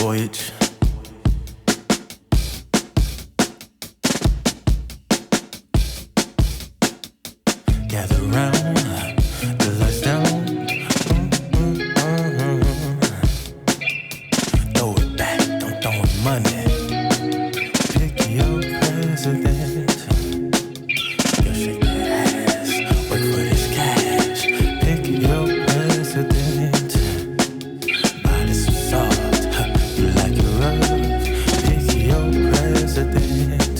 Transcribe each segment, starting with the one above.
Voyage. Gather round, the lights down. Throw it back, don't throw it money. Pick your president. Yo, shake that ass, work for this cash. Pick your president. Body so soft, you like it rough. Pick your president.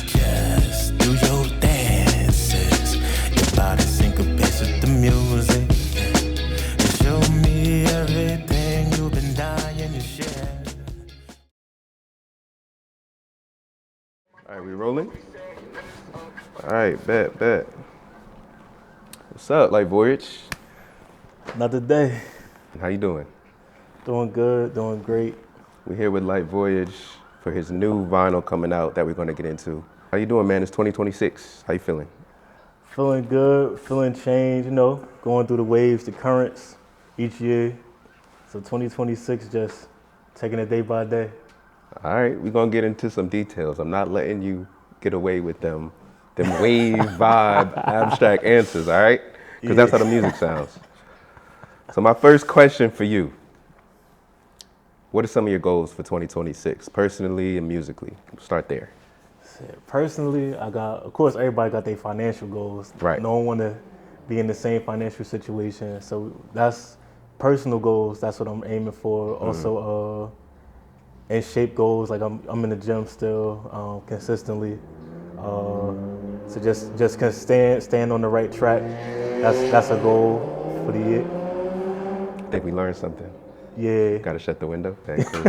Just do your dances. Your body syncopates with the music. And show me everything you've been dying to share. All right, we rolling? All right, bet. What's up, like Voyage? Another day. How you doing? Doing good, doing great. We're here with Light Voyage for his new vinyl coming out that we're gonna get into. How you doing, man? It's 2026. How you feeling? Feeling good, feeling change, going through the waves, the currents each year. So 2026, just taking it day by day. All right, we're gonna get into some details. I'm not letting you get away with them wave vibe abstract answers, all right? Because that's how the music sounds. So my first question for you, what are some of your goals for 2026, personally and musically? Start there. Personally, of course, everybody got their financial goals. Right. No one want to be in the same financial situation. So that's personal goals. That's what I'm aiming for. Also, in shape goals, like I'm in the gym still consistently. So just can stand on the right track. That's a goal for the year. I think we learned something. Yeah. Gotta shut the window. Okay, cool.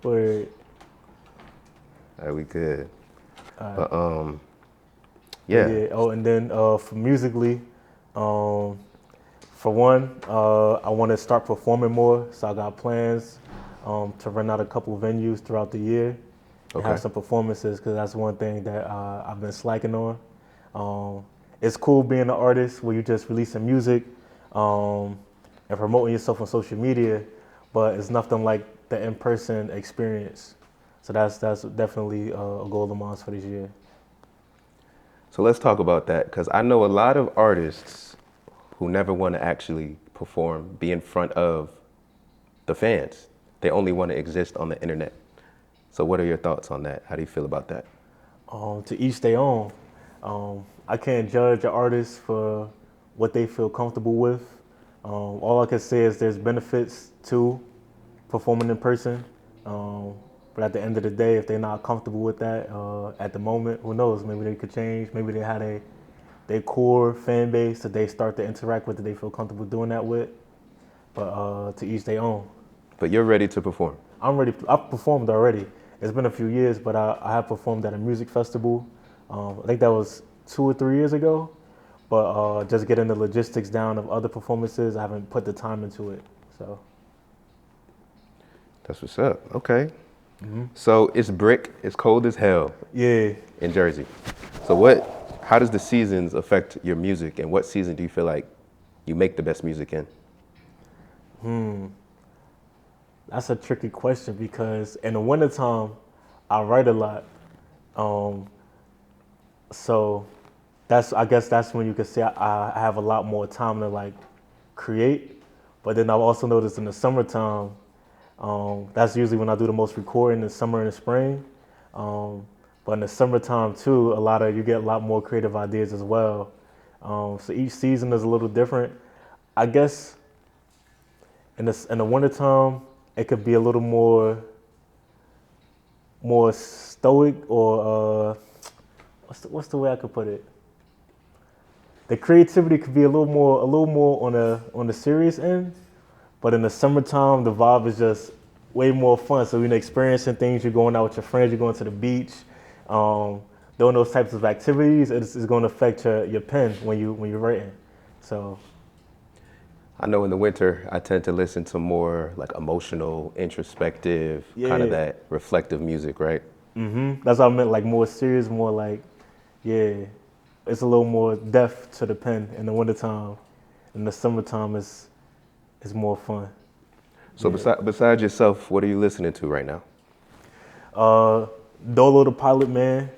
Word. All right, we good. But Yeah. Oh, and then for musically, for one, I want to start performing more. So I got plans to rent out a couple venues throughout the year and Okay. have some performances, because that's one thing that I've been slacking on. It's cool being an artist where you just releasing music and promoting yourself on social media, but it's nothing like the in-person experience. So that's definitely a goal of mine for this year. So let's talk about that, because I know a lot of artists who never want to actually perform, be in front of the fans. They only want to exist on the internet. So what are your thoughts on that? How do you feel about that? To each their own. I can't judge an artist for what they feel comfortable with. All I can say is there's benefits to performing in person. But at the end of the day, if they're not comfortable with that at the moment, who knows? Maybe they could change. Maybe they had their core fan base that they start to interact with, that they feel comfortable doing that with. But to each their own. But you're ready to perform. I'm ready. I've performed already. It's been a few years, but I have performed at a music festival. I think that was 2 or 3 years ago. But just getting the logistics down of other performances, I haven't put the time into it. So. That's what's up. Okay. So it's brick, it's cold as hell Yeah. in Jersey. So how does the seasons affect your music, and what season do you feel like you make the best music in? That's a tricky question, because in the wintertime, I write a lot. So I guess that's when you can say I have a lot more time to create. But then I've also noticed in the summertime, that's usually when I do the most recording, in the summer and the spring. But in the summertime too, you get a lot more creative ideas as well. So each season is a little different. I guess in the wintertime, it could be a little more stoic, or what's the way I could put it? The creativity could be a little more on the serious end, but in the summertime, the vibe is just way more fun. So you're experiencing things. You're going out with your friends. You're going to the beach, doing those types of activities. It's going to affect your pen when you're writing. So. I know in the winter, I tend to listen to more like emotional, introspective, kind of that reflective music, right? That's what I meant, like more serious, more like, it's a little more depth to the pen in the wintertime. In the summertime, it's more fun. So besides yourself, what are you listening to right now? Dolo the Pilot Man,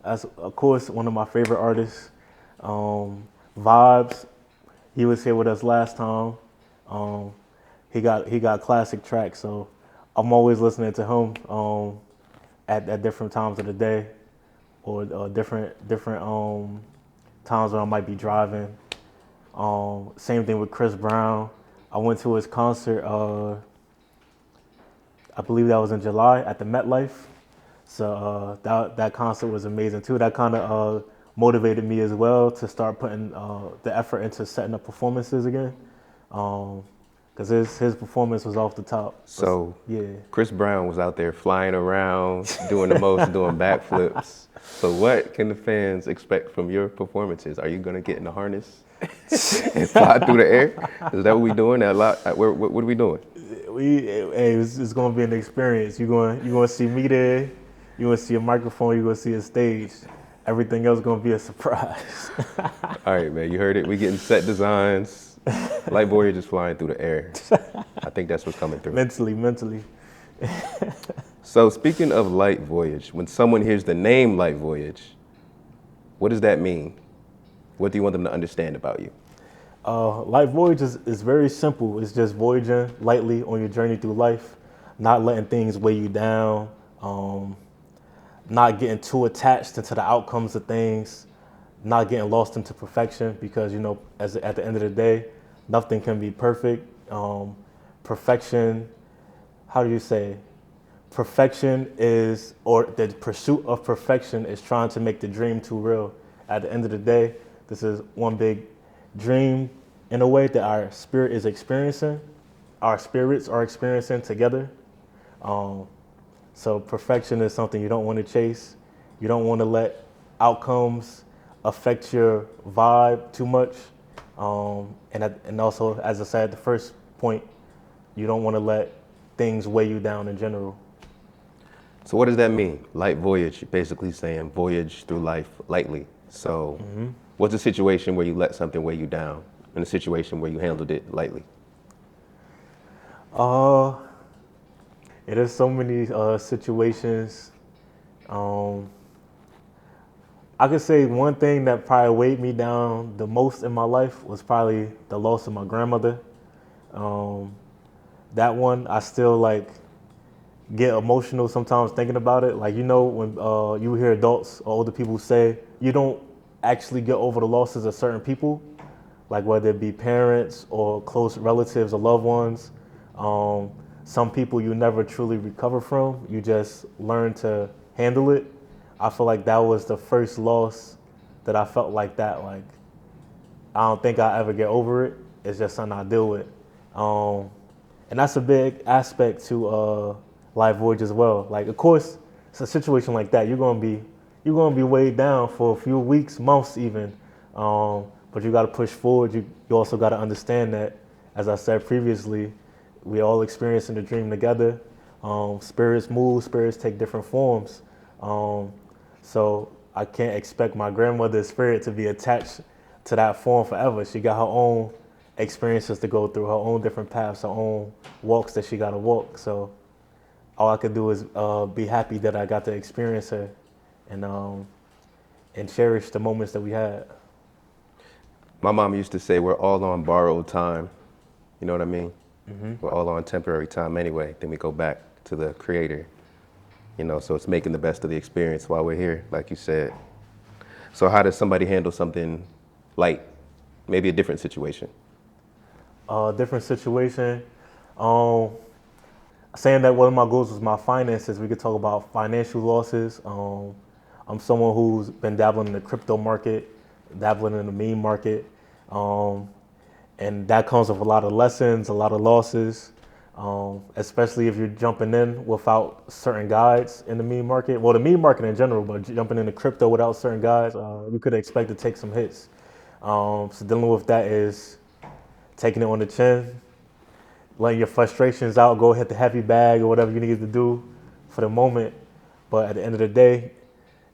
that's of course one of my favorite artists. Vibes, he was here with us last time. Um, he got classic tracks, so I'm always listening to him at different times of the day, or different times when I might be driving. Same thing with Chris Brown. I went to his concert. I believe that was in July at the MetLife. So that concert was amazing too. That kind of motivated me as well to start putting the effort into setting up performances again. Because his performance was off the top. So yeah, Chris Brown was out there flying around, doing the most, doing backflips. So what can the fans expect from your performances? Are you gonna get in the harness and fly through the air? Is that what we doing? What are we doing? It's gonna be an experience. You're gonna see me there. You're gonna see a microphone. You're gonna see a stage. Everything else gonna be a surprise. All right, man. You heard it. We getting set designs. Light Voyage is flying through the air. I think that's what's coming through. Mentally. So speaking of Light Voyage, when someone hears the name Light Voyage, what does that mean? What do you want them to understand about you? Light Voyage is very simple. It's just voyaging lightly on your journey through life, not letting things weigh you down, not getting too attached into the outcomes of things, not getting lost into perfection, because at the end of the day, nothing can be perfect. Perfection, how do you say? Perfection is, or the pursuit of perfection is trying to make the dream too real. At the end of the day, this is one big dream in a way that our spirit is experiencing, our spirits are experiencing together. So perfection is something you don't want to chase. You don't want to let outcomes affect your vibe too much. And also, as I said at the first point, you don't want to let things weigh you down in general. So what does that mean? Light Voyage, you're basically saying voyage through life lightly. So what's a situation where you let something weigh you down, and a situation where you handled it lightly? It is so many situations. I could say one thing that probably weighed me down the most in my life was probably the loss of my grandmother. That one, I still get emotional sometimes thinking about it. When you hear adults or older people say you don't actually get over the losses of certain people, like whether it be parents or close relatives or loved ones. Some people you never truly recover from. You just learn to handle it. I feel like that was the first loss that I felt like that. I don't think I ever get over it. It's just something I deal with. And that's a big aspect to Life Voyage as well. Of course, it's a situation like that. You're gonna be weighed down for a few weeks, months even. But you got to push forward. You also got to understand that, as I said previously, we all experiencing the dream together. Spirits move. Spirits take different forms. So I can't expect my grandmother's spirit to be attached to that form forever. She got her own experiences to go through, her own different paths, her own walks that she got to walk. So all I could do is be happy that I got to experience her and cherish the moments that we had. My mom used to say we're all on borrowed time. You know what I mean? We're all on temporary time anyway. Then we go back to the creator. So it's making the best of the experience while we're here, like you said. So how does somebody handle something light? Maybe a different situation. Different situation. Saying that one of my goals was my finances, we could talk about financial losses. I'm someone who's been dabbling in the crypto market, dabbling in the meme market. And that comes with a lot of lessons, a lot of losses, especially if you're jumping in without certain guides in the meme market. Well, the meme market in general, but jumping into crypto without certain guides, you could expect to take some hits. So dealing with that is taking it on the chin, letting your frustrations out, go hit the heavy bag or whatever you need to do for the moment. But at the end of the day,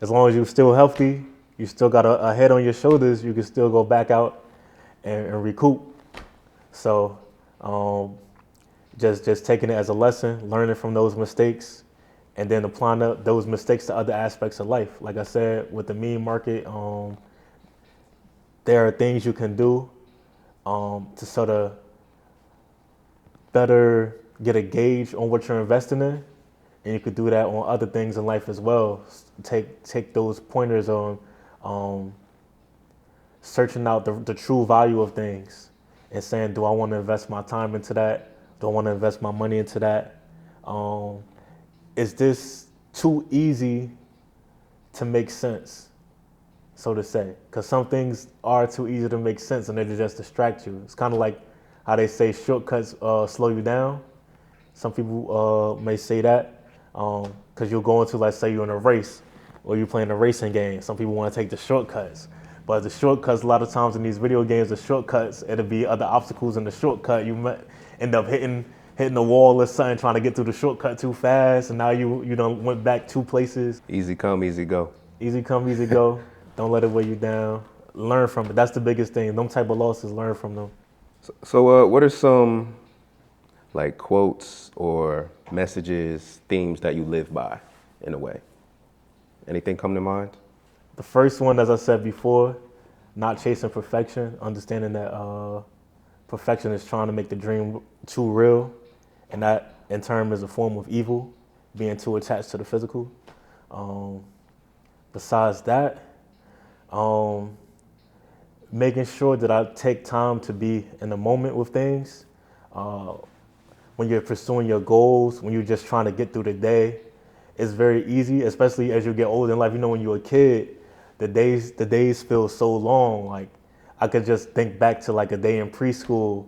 as long as you're still healthy, you still got a head on your shoulders, you can still go back out and recoup. So just taking it as a lesson, learning from those mistakes, and then applying those mistakes to other aspects of life. Like I said, with the meme market, there are things you can do to sort of better get a gauge on what you're investing in, and you could do that on other things in life as well. Take those pointers on searching out the true value of things and saying, do I want to invest my time into that? Do I want to invest my money into that? Is this too easy to make sense, so to say? Because some things are too easy to make sense and they just distract you. It's kind of like how they say shortcuts slow you down. Some people may say that because you'll go into, let's say you're in a race or you're playing a racing game. Some people want to take the shortcuts. But the shortcuts, a lot of times in these video games, the shortcuts, it'll be other obstacles in the shortcut. You might end up hitting the wall or something, trying to get through the shortcut too fast, and now you done went back 2 places. Easy come, easy go. Easy come, easy go. Don't let it weigh you down. Learn from it. That's the biggest thing. Them type of losses, learn from them. So what are some like quotes or messages, themes that you live by in a way? Anything come to mind? The first one, as I said before, not chasing perfection, understanding that perfection is trying to make the dream too real, and that in turn is a form of evil, being too attached to the physical. Besides that, making sure that I take time to be in the moment with things. When you're pursuing your goals, when you're just trying to get through the day, it's very easy, especially as you get older in life. You know, when you're a kid, the days feel so long. Like I could just think back to like a day in preschool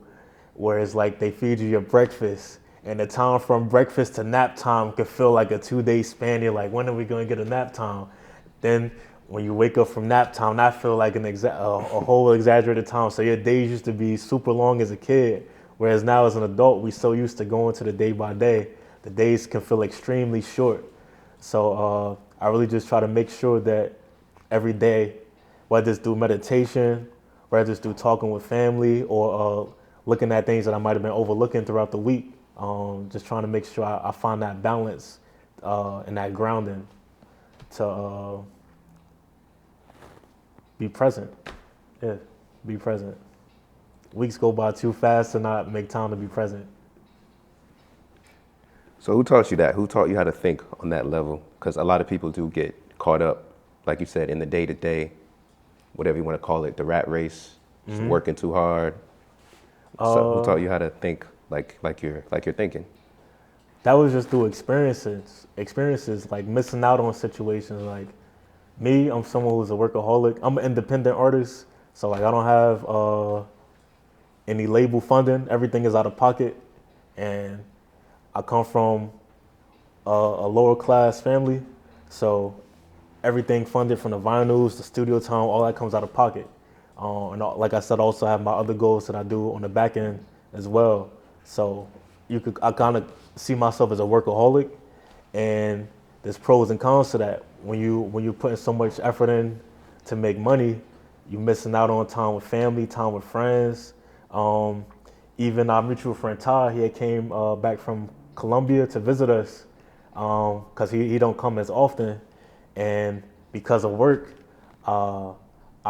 where it's like they feed you your breakfast, and the time from breakfast to nap time could feel like a 2-day span. You're like, when are we going to get a nap time? Then when you wake up from nap time, that feel like a whole exaggerated time. So your days used to be super long as a kid, whereas now as an adult, we so used to going to the day by day. The days can feel extremely short. So I really just try to make sure that every day, whether it's through meditation, whether it's through talking with family, or looking at things that I might have been overlooking throughout the week, just trying to make sure I find that balance and that grounding to be present. Yeah, be present. Weeks go by too fast to not make time to be present. So who taught you that? Who taught you how to think on that level? Because a lot of people do get caught up, like you said, in the day-to-day, whatever you want to call it, the rat race, just working too hard. So who taught you how to think like you're thinking? That was just through experiences, like missing out on situations. Like me, I'm someone who's a workaholic. I'm an independent artist, so like I don't have any label funding. Everything is out of pocket, and I come from a lower class family, so everything funded from the vinyls, the studio time, all that comes out of pocket. And like I said, also have my other goals that I do on the back end as well. So I kind of see myself as a workaholic, and there's pros and cons to that. When you're putting so much effort in to make money, you're missing out on time with family, time with friends. Even our mutual friend Ty, he came back from Colombia to visit us because he don't come as often, and because of work, I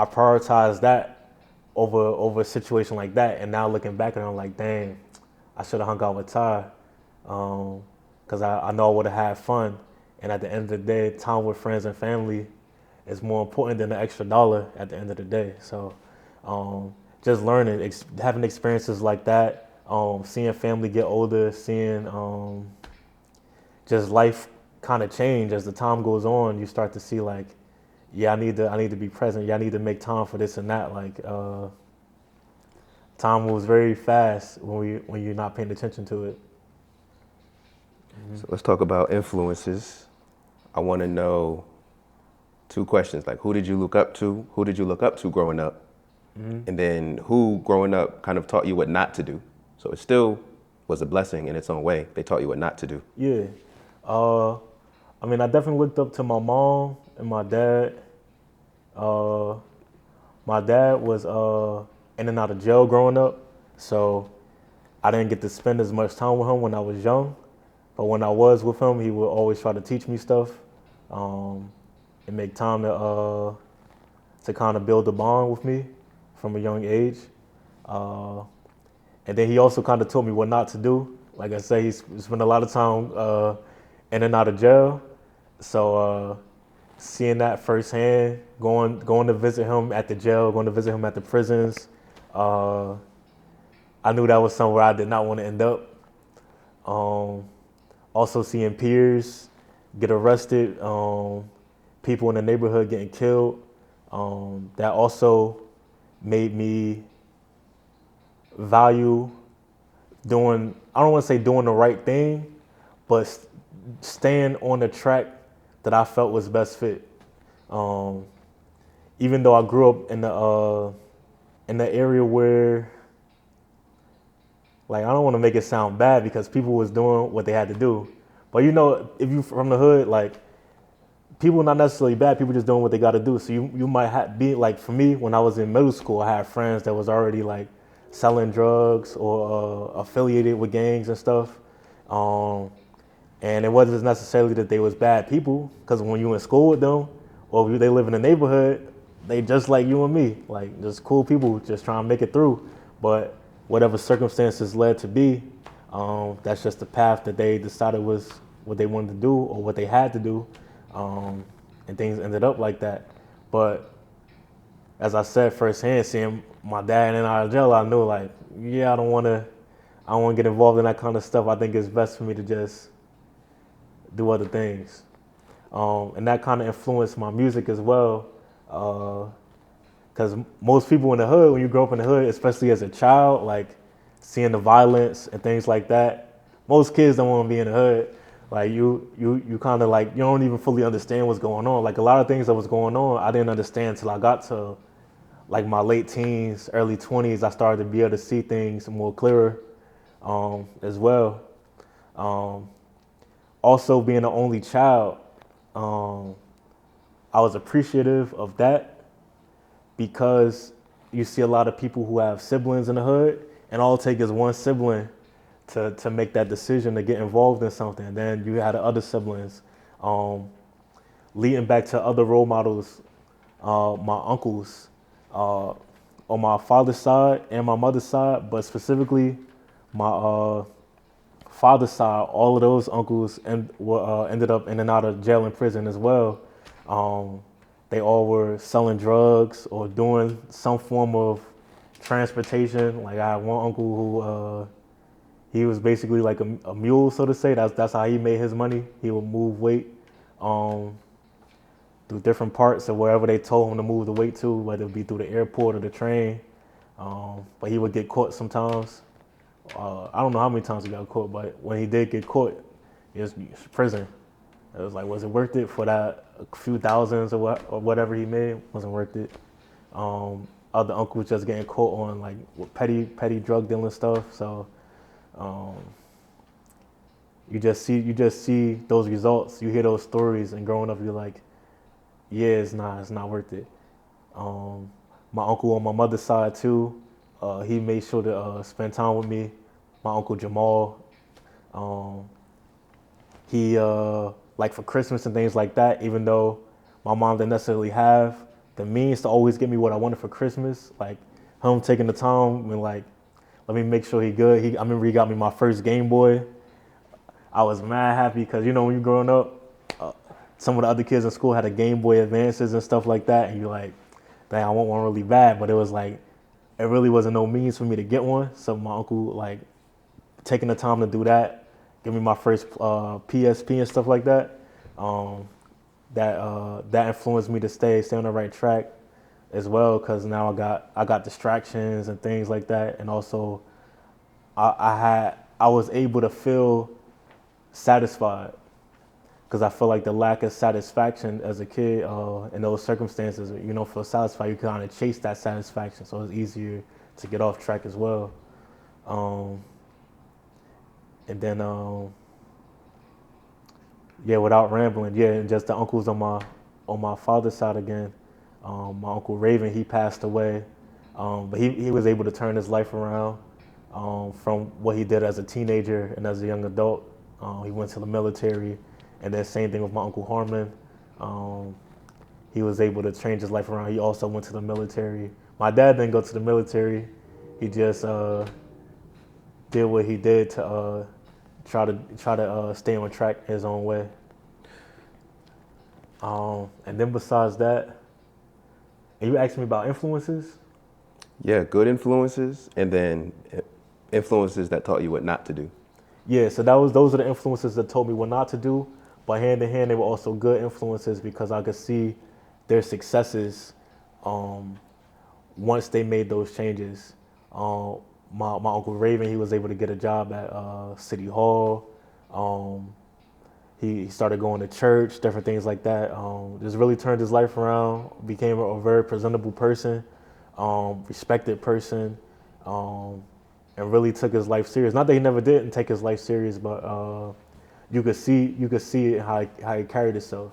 prioritize that over a situation like that. And now looking back at it, I'm like, dang, I should have hung out with Ty because I know I would have had fun. And at the end of the day, time with friends and family is more important than the extra dollar at the end of the day. So just learning, having experiences like that, seeing family get older, seeing just life kind of change as the time goes on. You start to see like, yeah, I need to be present. Yeah, I need to make time for this and that. Like time moves very fast when you're not paying attention to it. So let's talk about influences. I want to know 2 questions. Like, who did you look up to? Who did you look up to growing up? And then who growing up kind of taught you what not to do? So it still was a blessing in its own way. They taught you what not to do. Yeah. I mean, I definitely looked up to my mom and my dad. My dad was in and out of jail growing up. So I didn't get to spend as much time with him when I was young, but when I was with him, he would always try to teach me stuff, um, and make time to kind of build a bond with me from a young age. Uh, and then he also kind of taught me what not to do. Like I say, he spent a lot of time in and out of jail, so seeing that firsthand, going to visit him at the jail, going to visit him at the prisons, uh, I knew that was somewhere I did not want to end up. Um, Also seeing peers get arrested, people in the neighborhood getting killed, that also made me value doing, I don't want to say doing the right thing, but staying on the track that I felt was best fit. Um, Even though I grew up in the area where, like, I don't want to make it sound bad because people was doing what they had to do, but you know, if you from the hood, like, people not necessarily bad, people just doing what they got to do. So you might be like, for me, when I was in middle school, I had friends that was already like selling drugs or affiliated with gangs and stuff. Um, and it wasn't necessarily that they was bad people, because when you in school with them, or if they live in the neighborhood, they just like you and me, like just cool people just trying to make it through. But whatever circumstances led to be, that's just the path that they decided was what they wanted to do or what they had to do, and things ended up like that. But as I said firsthand, seeing my dad in out of jail, I knew, like, yeah, I don't want to get involved in that kind of stuff. I think it's best for me to just do other things. And that kind of influenced my music as well. Because most people in the hood, when you grow up in the hood, especially as a child, like seeing the violence and things like that, most kids don't want to be in the hood. Like you kind of like, you don't even fully understand what's going on. Like a lot of things that was going on, I didn't understand till I got to like my late teens, early 20s. I started to be able to see things more clearer, as well. Um, Also being the only child, um, I was appreciative of that, because you see a lot of people who have siblings in the hood, and all it takes is one sibling to make that decision to get involved in something. And then you had the other siblings, leading back to other role models, my uncles, on my father's side and my mother's side, but specifically my father's side. All of those uncles ended up in and out of jail and prison as well. They all were selling drugs or doing some form of transportation. Like I had one uncle who he was basically like a mule, so to say. That's how he made his money. He would move weight through different parts of wherever they told him to move the weight to, whether it be through the airport or the train. But he would get caught sometimes. I don't know how many times he got caught, but when he did get caught, it was prison. It was like, was it worth it for that a few thousands or whatever he made? Wasn't worth it. Other uncles just getting caught on like with petty drug dealing stuff. So you just see those results. You hear those stories, and growing up, you're like, yeah, it's not worth it. My uncle on my mother's side too, he made sure to spend time with me. My uncle Jamal, he like for Christmas and things like that. Even though my mom didn't necessarily have the means to always get me what I wanted for Christmas, like him taking the time and like, let me make sure he good. I remember he got me my first Game Boy. I was mad happy because, you know, when you're growing up, some of the other kids in school had a Game Boy Advances and stuff like that, and you're like, dang, I want one really bad. But it was like, it really wasn't no means for me to get one. So my uncle, like, taking the time to do that, give me my first PSP and stuff like that, that influenced me to stay on the right track as well, because now I got distractions and things like that. And also I was able to feel satisfied, because I feel like the lack of satisfaction as a kid in those circumstances, you don't feel satisfied, you kind of chase that satisfaction, so it's easier to get off track as well. And then, yeah, without rambling, yeah, and just the uncles on my father's side again. My uncle Raven, he passed away, but he was able to turn his life around. from what he did as a teenager and as a young adult. He went to the military, and then same thing with my Uncle Harmon. Um, he was able to change his life around. He also went to the military. My dad didn't go to the military. He just did what he did to try to stay on track his own way. And then besides that, and you asked me about influences. Yeah, good influences, and then influences that taught you what not to do. Yeah, so those are the influences that told me what not to do. But hand in hand, they were also good influences because I could see their successes once they made those changes. My Uncle Raven, he was able to get a job at City Hall. He started going to church, different things like that. Just really turned his life around, became a very presentable person, respected person, and really took his life serious. Not that he never didn't take his life serious, but you could see it how he carried himself.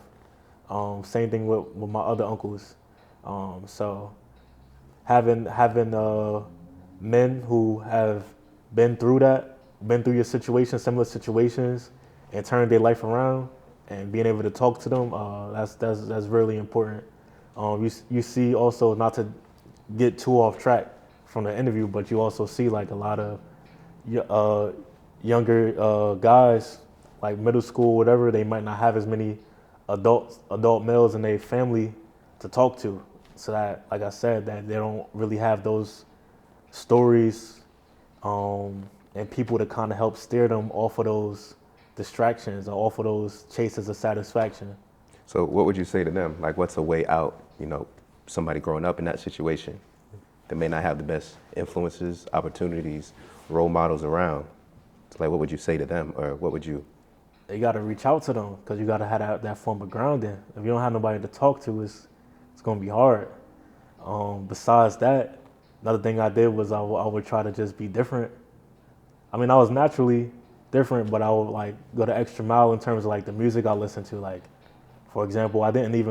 Same thing with my other uncles. So having men who have been through your situation, similar situations, and turned their life around, and being able to talk to them, that's really important. You see also, not to get too off track from the interview, but you also see like a lot of younger guys, like middle school, whatever. They might not have as many adult males in their family to talk to, so that, like I said, that they don't really have those stories and people to kind of help steer them off of those distractions or off of those chases of satisfaction. So what would you say to them? Like, what's a way out? Somebody growing up in that situation that may not have the best influences, opportunities, role models around. So like, what would you say to them, or what would you? You got to reach out to them because you got to have that form of grounding. If you don't have nobody to talk to, it's going to be hard. Besides that, another thing I did was I would try to just be different. I mean, I was naturally different, but I would like go the extra mile in terms of like the music I listen to. Like, for example, I didn't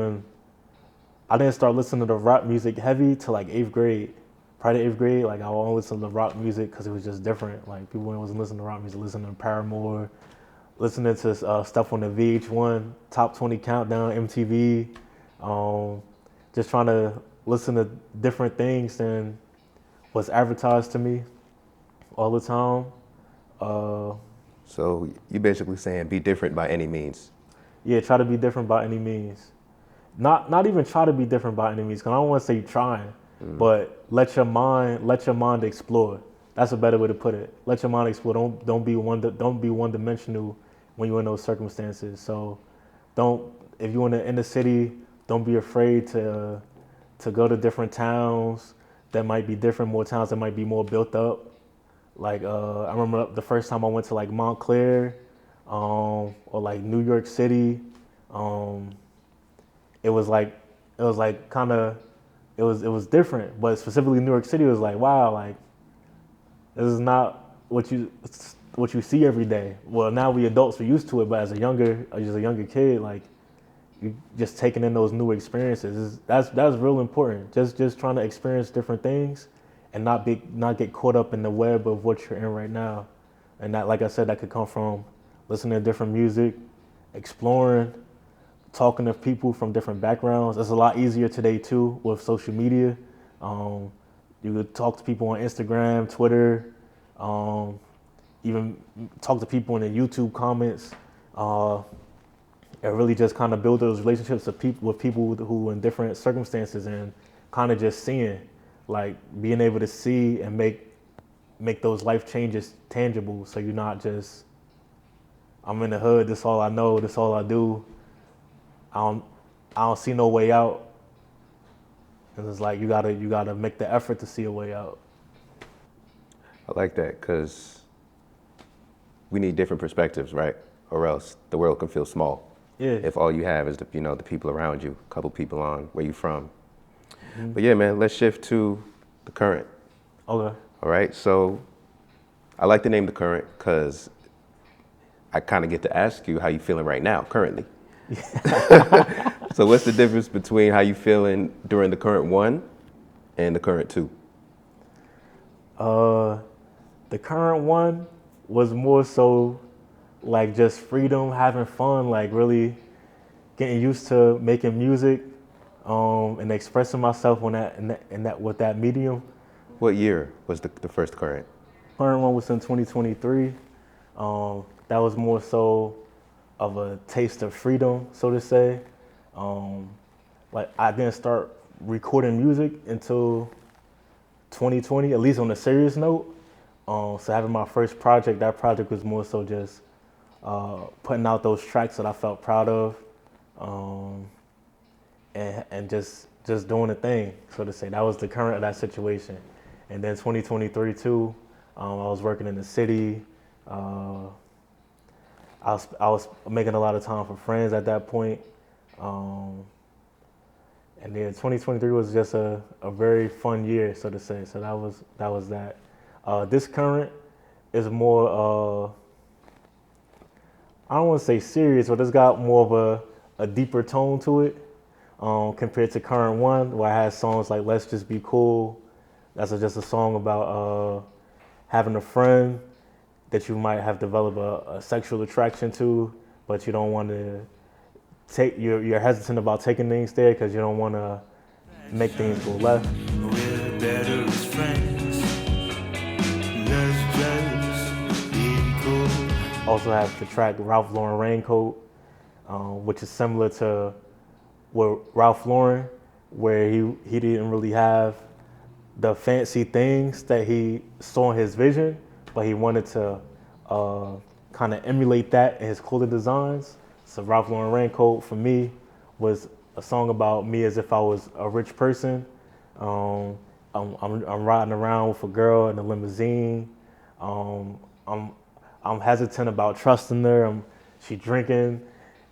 start listening to rock music heavy till like 8th grade. Prior to 8th grade, like I would only listen to rock music because it was just different. Like people wasn't listening to rock music, listening to Paramore, listening to stuff on the VH1 Top 20 Countdown, MTV. Just trying to listen to different things than what's advertised to me all the time. So you basically saying be different by any means. Yeah, try to be different by any means. Not even try to be different by any means, because I don't want to say you're trying, but let your mind explore. That's a better way to put it. Let your mind explore. Don't be one dimensional when you're in those circumstances. So if you're in the inner city, don't be afraid to go to different towns that might be different, more towns that might be more built up. Like I remember the first time I went to like Montclair, or like New York City. It was different, but specifically New York City was like, wow, like this is not what you see every day. Well, now we adults, we're used to it, but as a younger kid, like you just taking in those new experiences. That's real important. Just trying to experience different things and not get caught up in the web of what you're in right now. And that, like I said, that could come from listening to different music, exploring, talking to people from different backgrounds. It's a lot easier today too with social media. You could talk to people on Instagram, Twitter, even talk to people in the YouTube comments, and really just kind of build those relationships with people who in different circumstances, and kind of just seeing, like being able to see and make those life changes tangible. So you're not just, I'm in the hood, this all I know, this all I do. I don't see no way out. And it's like you gotta make the effort to see a way out. I like that, because we need different perspectives, right? Or else the world can feel small. Yeah. If all you have is the people around you, a couple people on where you from. Mm-hmm. But yeah, man, let's shift to the current. Okay. All right. So I like the name The Current because I kind of get to ask you how you feeling right now, currently. So what's the difference between how you feeling during the current 1 and the current 2? The current one was more so like just freedom, having fun, like really getting used to making music, and expressing myself on that with that medium. What year was the first current? Current one was in 2023. That was more so of a taste of freedom, so to say. Um, like I didn't start recording music until 2020, at least on a serious note. So having my first project, that project was more so just putting out those tracks that I felt proud of, um, and just doing the thing, so to say. That was the current of that situation. And then 2023 too, I was working in the city. I was making a lot of time for friends at that point. And then 2023 was just a very fun year, so to say. So that was that. This current is more, I don't want to say serious, but it's got more of a deeper tone to it, compared to current one, where I had songs like "Let's Just Be Cool." That's just a song about having a friend that you might have developed a sexual attraction to, but you don't want to you're hesitant about taking things there because you don't want to make things go left. We're better as friends. Let's just be cool. Also have the track Ralph Lauren Raincoat, which is similar to with Ralph Lauren, where he didn't really have the fancy things that he saw in his vision, but he wanted to kind of emulate that in his clothing designs. So Ralph Lauren Raincoat for me was a song about me as if I was a rich person. I'm riding around with a girl in a limousine. I'm hesitant about trusting her. She drinking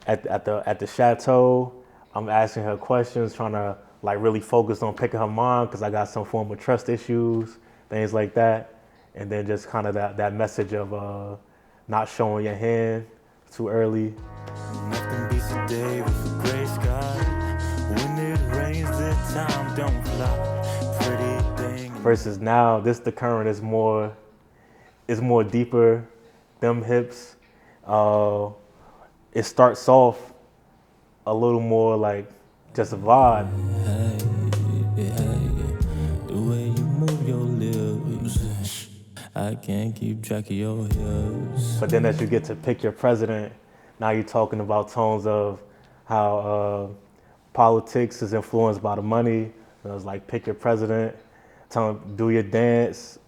at the chateau. I'm asking her questions, trying to like really focus on picking her mind because I got some form of trust issues, things like that. And then just kind of that message of not showing your hand too early. Nothing beats a day with a gray sky. When it rains, the time don't fly. Pretty thing. Versus now, the current is more deeper. Them hips, it starts off a little more like just a vibe. The way you move your lips, I can't keep track of your hips. But then as you get to Pick Your President, now you're talking about tones of how politics is influenced by the money. It was like pick your president, tell them do your dance,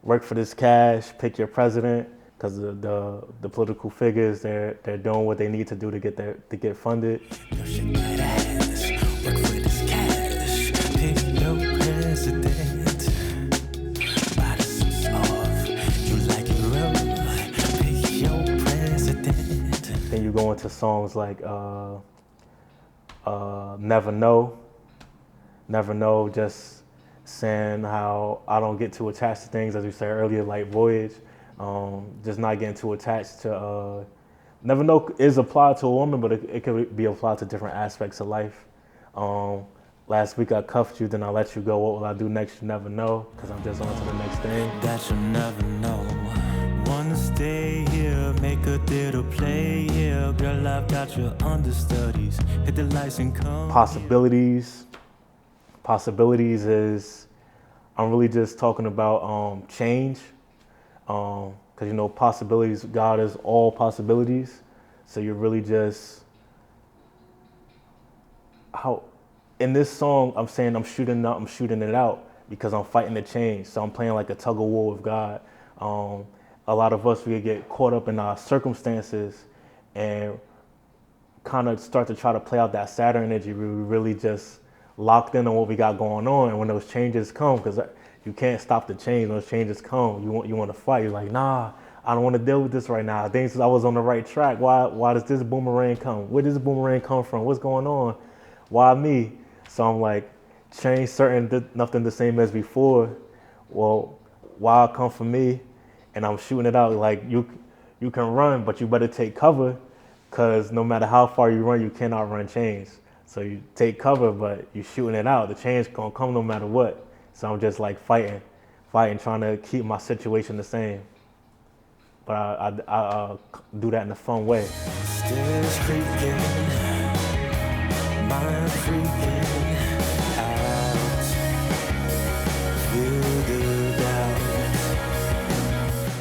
work for this cash, pick your president, because the political figures they're doing what they need to do to get funded. Yo, shake that ass, work for this cash, pick your president. Buy the suits off, you like it rough, pick your president. Then you go into songs like Never Know, just saying how I don't get too attached to things, as we said earlier, like Voyage. Just not getting too attached to. Never Know is applied to a woman, but it could be applied to different aspects of life. Last week I cuffed you, then I let you go. What will I do next? You never know, because I'm just on to the next thing. That you'll never know. Wanna stay here, make a theater play here. Girl, I've got your understudies. Hit the lights and come. Possibilities is, I'm really just talking about change. Because possibilities, God is all possibilities. So you're really just in this song I'm saying I'm shooting it out because I'm fighting the change. So I'm playing like a tug of war with God. A lot of us, we get caught up in our circumstances and kind of start to try to play out that Saturn energy. We really just locked in on what we got going on, and when those changes come, because you can't stop the change. Those changes come. You want to fight. You're like, nah, I don't want to deal with this right now. I think I was on the right track. Why does this boomerang come? Where does this boomerang come from? What's going on? Why me? So I'm like, change certain, nothing the same as before. Well, why come for me? And I'm shooting it out like you can run, but you better take cover, because no matter how far you run, you cannot run change. So you take cover, but you're shooting it out. The change gonna come no matter what. So I'm just like fighting fighting, trying to keep my situation the same. But I do that in a fun way. Stairs creaking, mind freaking out. Feel good out.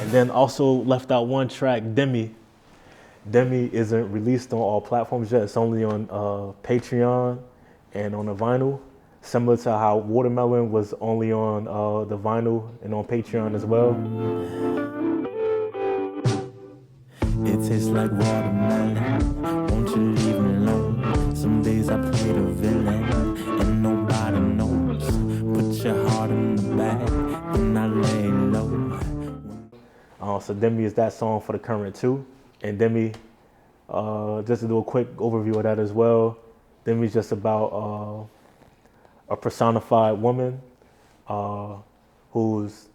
And then also left out one track, Demi. Demi isn't released on all platforms yet. It's only on Patreon and on the vinyl. Similar to how Watermelon was only on the vinyl and on Patreon as well. It tastes like watermelon. Won't you leave me alone? Some days I play the villain and nobody knows. Put your heart in the bag, then I lay low. So Demi is that song for the current too. And Demi, just to do a quick overview of that as well, Demi's just about a personified woman who's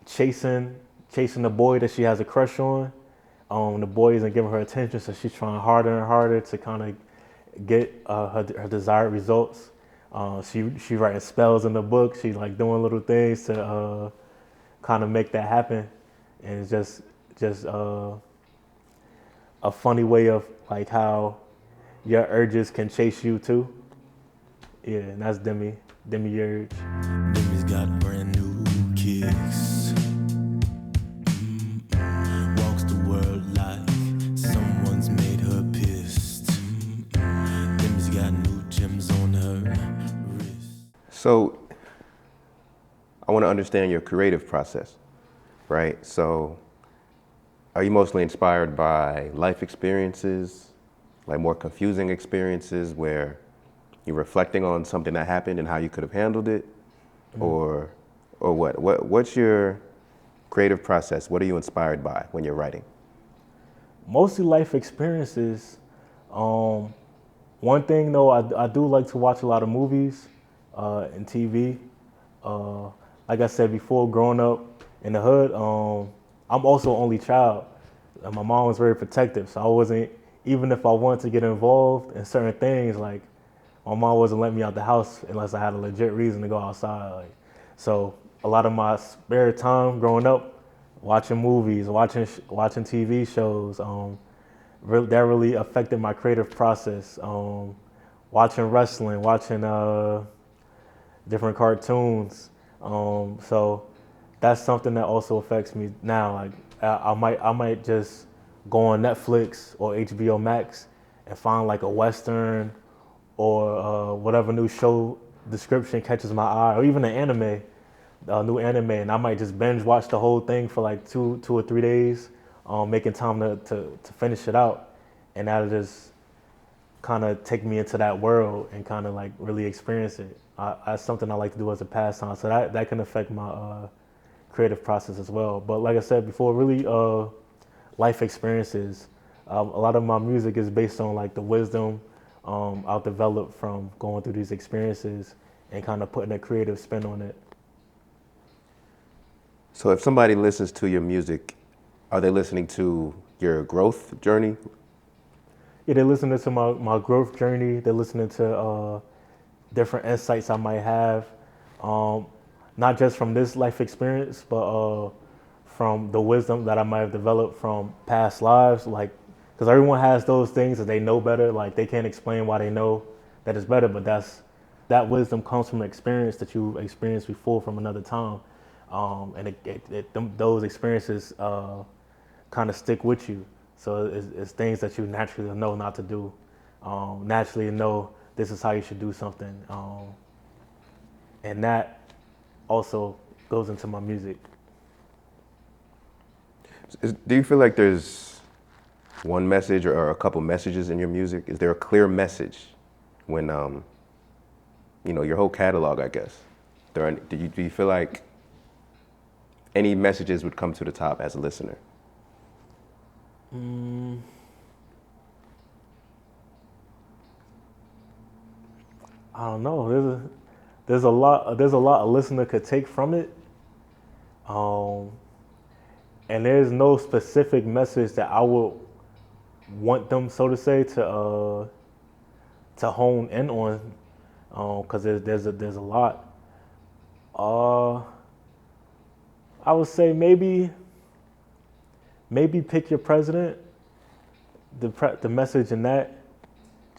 chasing the boy that she has a crush on. The boy isn't giving her attention, so she's trying harder and harder to kind of get her desired results. She writing spells in the book. She's like doing little things to kind of make that happen, and it's just a funny way of like how your urges can chase you too. Yeah, and that's Demi Urge. Demi's got brand new kicks. Walks the world like someone's made her pissed. Demi's got new gems on her wrist. So I want to understand your creative process, right? So are you mostly inspired by life experiences, like more confusing experiences where you're reflecting on something that happened and how you could have handled it? Or what? What's your creative process? What are you inspired by when you're writing? Mostly life experiences. One thing though, I do like to watch a lot of movies and TV. Like I said before, growing up in the hood, I'm also only child. My mom was very protective, so I wasn't, even if I wanted to get involved in certain things, like my mom wasn't letting me out the house unless I had a legit reason to go outside. Like, so a lot of my spare time growing up, watching movies, watching TV shows, that really affected my creative process. Watching wrestling, watching different cartoons. So that's something that also affects me now. Like I might just go on Netflix or HBO Max and find like a Western or whatever new show description catches my eye, or even an anime, a new anime, and I might just binge watch the whole thing for like two or 3 days, making time to finish it out, and that'll just kind of take me into that world and kind of like really experience it. That's something I like to do as a pastime, so that can affect my creative process as well. But like I said before, really life experiences. A lot of my music is based on like the wisdom I'll develop from going through these experiences and kind of putting a creative spin on it. So if somebody listens to your music, are they listening to your growth journey? Yeah, they're listening to my growth journey. They're listening to different insights I might have, not just from this life experience, but from the wisdom that I might have developed from past lives. Like, because everyone has those things that they know better. Like they can't explain why they know that it's better, but that wisdom comes from experience that you experienced before from another time, and those experiences kind of stick with you. So it's things that you naturally know not to do, naturally know this is how you should do something, and that also goes into my music. Do you feel like there's one message or a couple messages in your music? Is there a clear message when, your whole catalog, I guess? Do you feel like any messages would come to the top as a listener? I don't know. There's a lot a listener could take from it, and there's no specific message that I would want them, so to say, to hone in on, because there's a lot. I would say maybe pick your president. The message in that,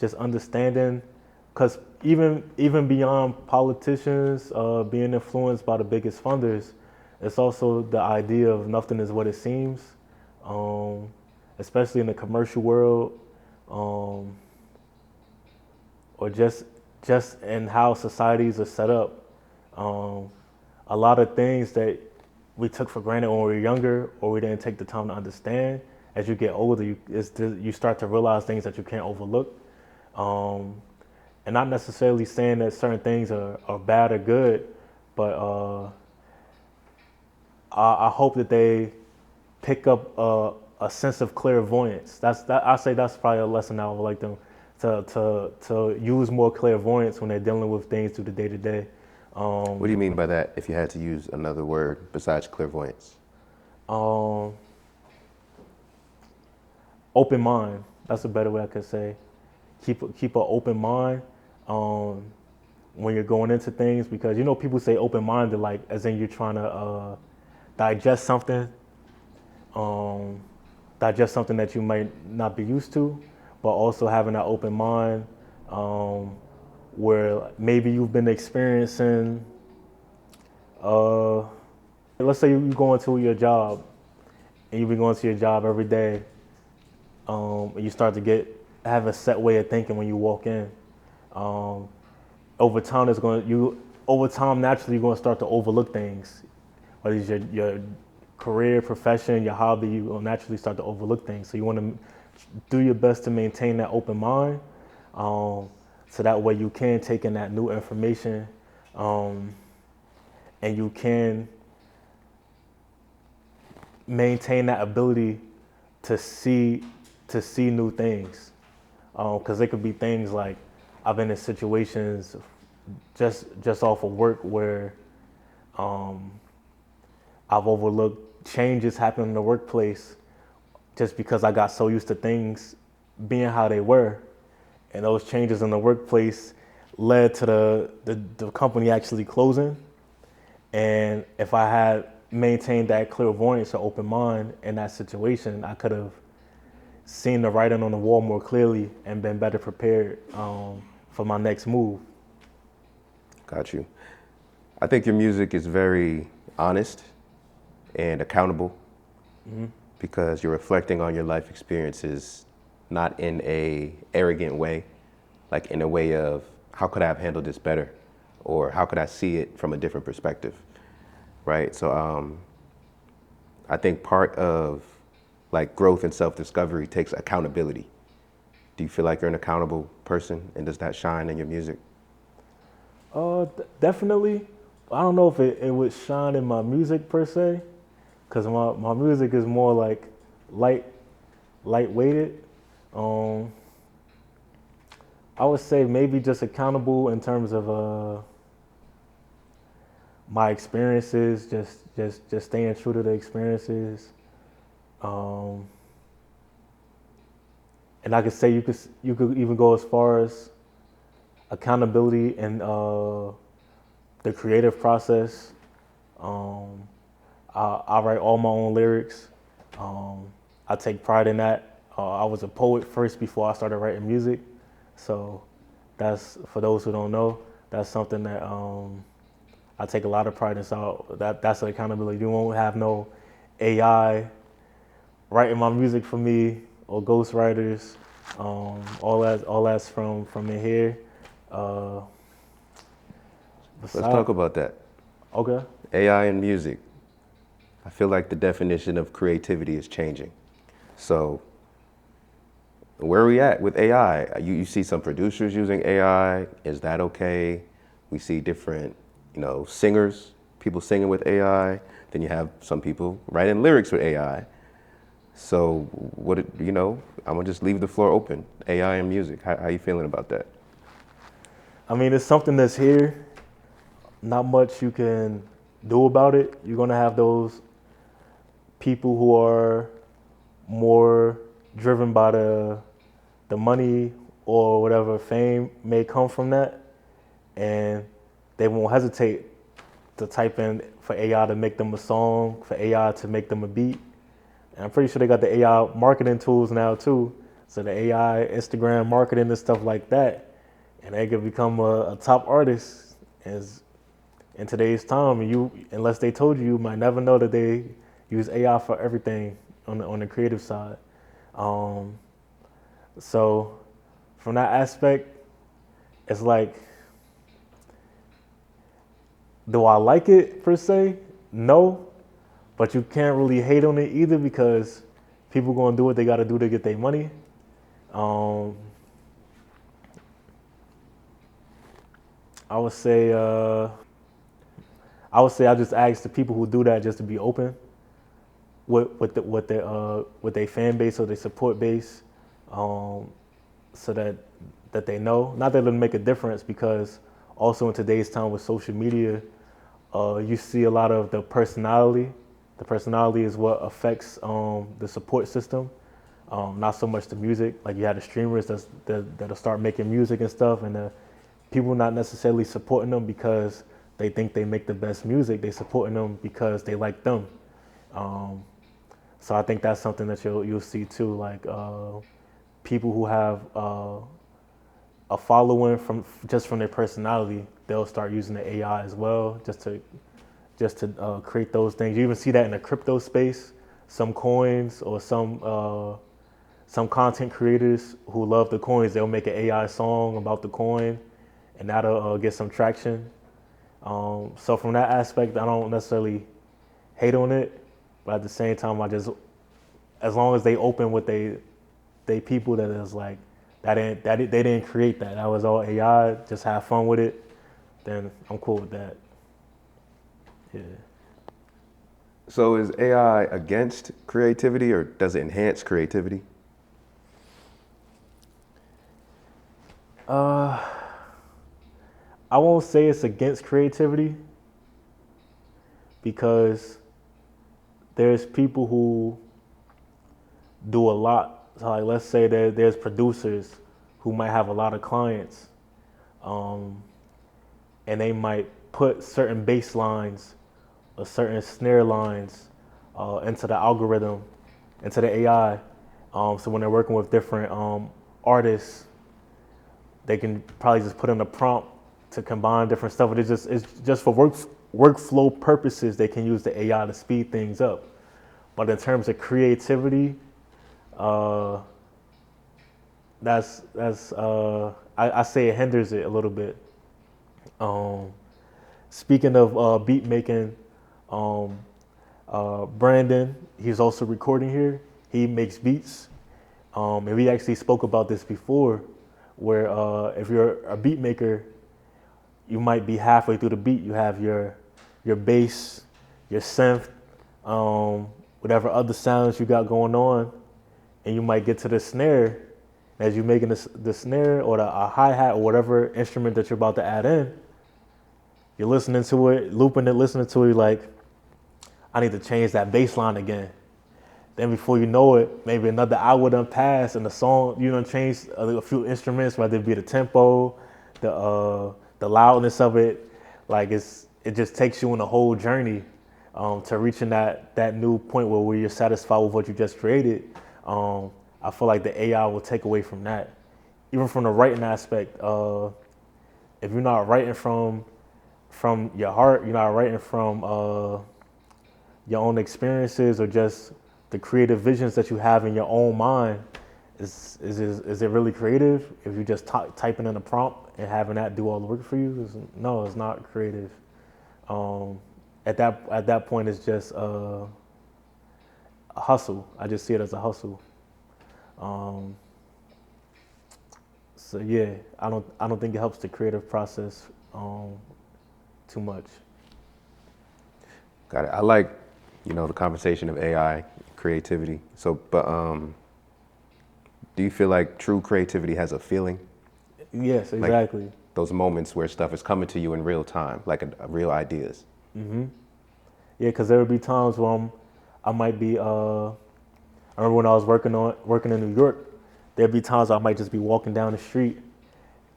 just understanding, because even beyond politicians being influenced by the biggest funders, it's also the idea of nothing is what it seems, um, especially in the commercial world, um, or just in how societies are set up. Um, a lot of things that we took for granted when we were younger, or we didn't take the time to understand. As you get older, you start to realize things that you can't overlook. Um, and not necessarily saying that certain things are bad or good, but I hope that they pick up a sense of clairvoyance. I say that's probably a lesson I would like them to use more clairvoyance when they're dealing with things through the day to day. What do you mean by that? If you had to use another word besides clairvoyance? Open mind. That's a better way I could say. Keep an open mind when you're going into things, because people say open minded, like as in you're trying to digest something, digest something that you might not be used to, but also having that open mind where maybe you've been experiencing. Let's say you go into your job and you've been going to your job every day, and you start to have a set way of thinking when you walk in. Over time, naturally you're going to start to overlook things. Whether it's your career, profession, your hobby, you will naturally start to overlook things. So you want to do your best to maintain that open mind, so that way you can take in that new information, and you can maintain that ability to see new things, because it could be things like I've been in situations just off of work where I've overlooked changes happening in the workplace just because I got so used to things being how they were, and those changes in the workplace led to the company actually closing. And if I had maintained that clairvoyance or open mind in that situation, I could have seen the writing on the wall more clearly and been better prepared for my next move. Got you. I think your music is very honest and accountable, because you're reflecting on your life experiences, not in a arrogant way, like in a way of how could I have handled this better, or how could I see it from a different perspective, right? So I think part of like growth and self-discovery takes accountability. Do you feel like you're an accountable person, and does that shine in your music? Definitely. I don't know if it would shine in my music per se, because my music is more like light-weighted. I would say maybe just accountable in terms of my experiences, just staying true to the experiences. And I could say you could even go as far as accountability in the creative process. I write all my own lyrics. I take pride in that. I was a poet first before I started writing music. So that's, for those who don't know, that's something that I take a lot of pride in. So that's an accountability. You won't have no AI writing my music for me or ghostwriters. All that's from in here. Let's talk about that. Okay. AI and music. I feel like the definition of creativity is changing. So where are we at with AI? You see some producers using AI. Is that okay? We see different, singers, people singing with AI. Then you have some people writing lyrics with AI. So I'm gonna just leave the floor open. AI and music. How you feeling about that? I mean, it's something that's here. Not much you can do about it. You're gonna have those people who are more driven by the money or whatever fame may come from that, and they won't hesitate to type in for AI to make them a song, for AI to make them a beat. And I'm pretty sure they got the AI marketing tools now too. So the AI, Instagram marketing and stuff like that. And they could become a top artist as in today's time. You, unless they told you, you might never know that they use AI for everything on the creative side. So from that aspect, it's like, do I like it per se? No, but you can't really hate on it either because people gonna do what they gotta do to get their money. I would say I just ask the people who do that just to be open with their fan base or their support base, so that they know. Not that it'll make a difference because also in today's time with social media, you see a lot of the personality. The personality is what affects the support system, not so much the music. Like you have the streamers that'll start making music and stuff, and the people not necessarily supporting them because they think they make the best music. They supporting them because they like them. So I think that's something that you'll see too. Like people who have a following from their personality, they'll start using the AI as well, just to create those things. You even see that in the crypto space. Some coins or some content creators who love the coins, they'll make an AI song about the coin, and that'll get some traction. So from that aspect, I don't necessarily hate on it, but at the same time, as long as they open with they people that is like they didn't create that. That was all AI. Just have fun with it. Then I'm cool with that. Yeah. So is AI against creativity or does it enhance creativity? I won't say it's against creativity because there's people who do a lot. So like, let's say there's producers who might have a lot of clients, and they might put certain bass lines or certain snare lines into the algorithm, into the AI. So when they're working with different artists, they can probably just put in a prompt to combine different stuff. But it's just for workflow purposes. They can use the AI to speed things up. But in terms of creativity, I say it hinders it a little bit. Speaking of beat making, Brandon, he's also recording here. He makes beats, and we actually spoke about this before, where if you're a beat maker, you might be halfway through the beat. You have your bass, your synth, whatever other sounds you got going on, and you might get to the snare. As you're making the snare or a hi-hat or whatever instrument that you're about to add in, you're listening to it, looping it, listening to it, like, I need to change that bass line again. Then before you know it, maybe another hour done passed and the song, you done changed a few instruments, whether it be the tempo, the loudness of it. Like it just takes you on a whole journey to reaching that new point where you're satisfied with what you just created. I feel like the AI will take away from that. Even from the writing aspect, if you're not writing from your heart, you're not writing from your own experiences or just the creative visions that you have in your own mind, is it really creative? If you're just typing in a prompt and having that do all the work for you, no, it's not creative. At that point, it's just a hustle. I just see it as a hustle. So yeah, I don't think it helps the creative process too much. Got it. I like, the conversation of AI, creativity. So, but do you feel like true creativity has a feeling? Yes, exactly. Like those moments where stuff is coming to you in real time, like real ideas. Mm-hmm. Yeah, because there would be times where I might be. I remember when I was working in New York, there'd be times I might just be walking down the street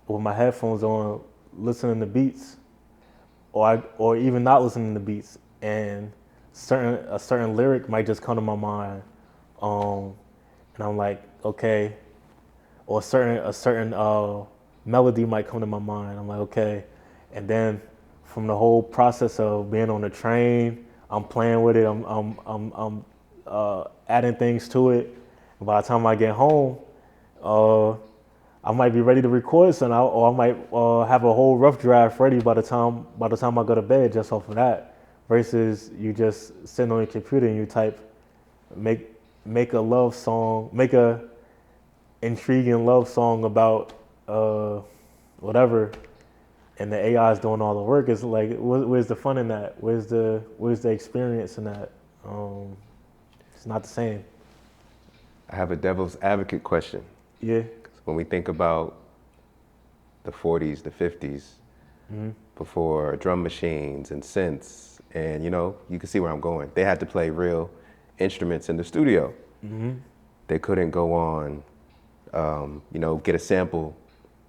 with my headphones on, listening to beats, or even not listening to beats, and a certain lyric might just come to my mind, um, and I'm like, okay, or a certain melody might come to my mind. I'm like, okay, and then from the whole process of being on the train, I'm playing with it. I'm adding things to it. And by the time I get home, uh, I might be ready to record something, or I might have a whole rough draft ready by the time I go to bed, just off of that. Versus you just sitting on your computer and you type, make a love song, make a intriguing love song about whatever, and the AI is doing all the work. It's like, where's the fun in that? Where's the experience in that? It's not the same. I have a devil's advocate question. Yeah. When we think about the 40s, the 50s, before drum machines and synths, and you can see where I'm going. They had to play real instruments in the studio. They couldn't go on, get a sample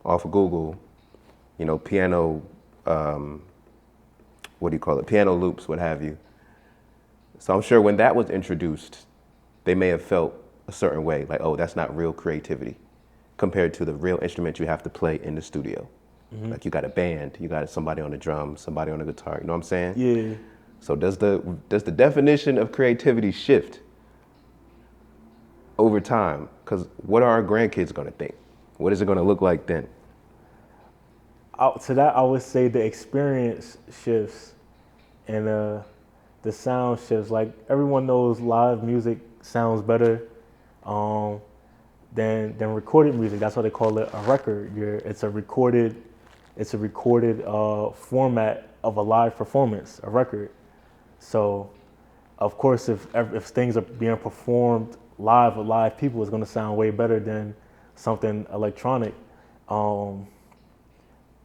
off of Google, piano, piano loops, what have you. So I'm sure when that was introduced, they may have felt a certain way, like, oh, that's not real creativity compared to the real instrument you have to play in the studio. Like you got a band, you got somebody on the drums, somebody on the guitar, you know what I'm saying? Yeah. So does the definition of creativity shift over time? Because what are our grandkids gonna think? What is it gonna look like then? To that, I would say the experience shifts and the sound shifts. Like everyone knows live music sounds better than recorded music. That's why they call it a record. It's a recorded format of a live performance, a record. So, of course, if things are being performed live with live people, it's going to sound way better than something electronic.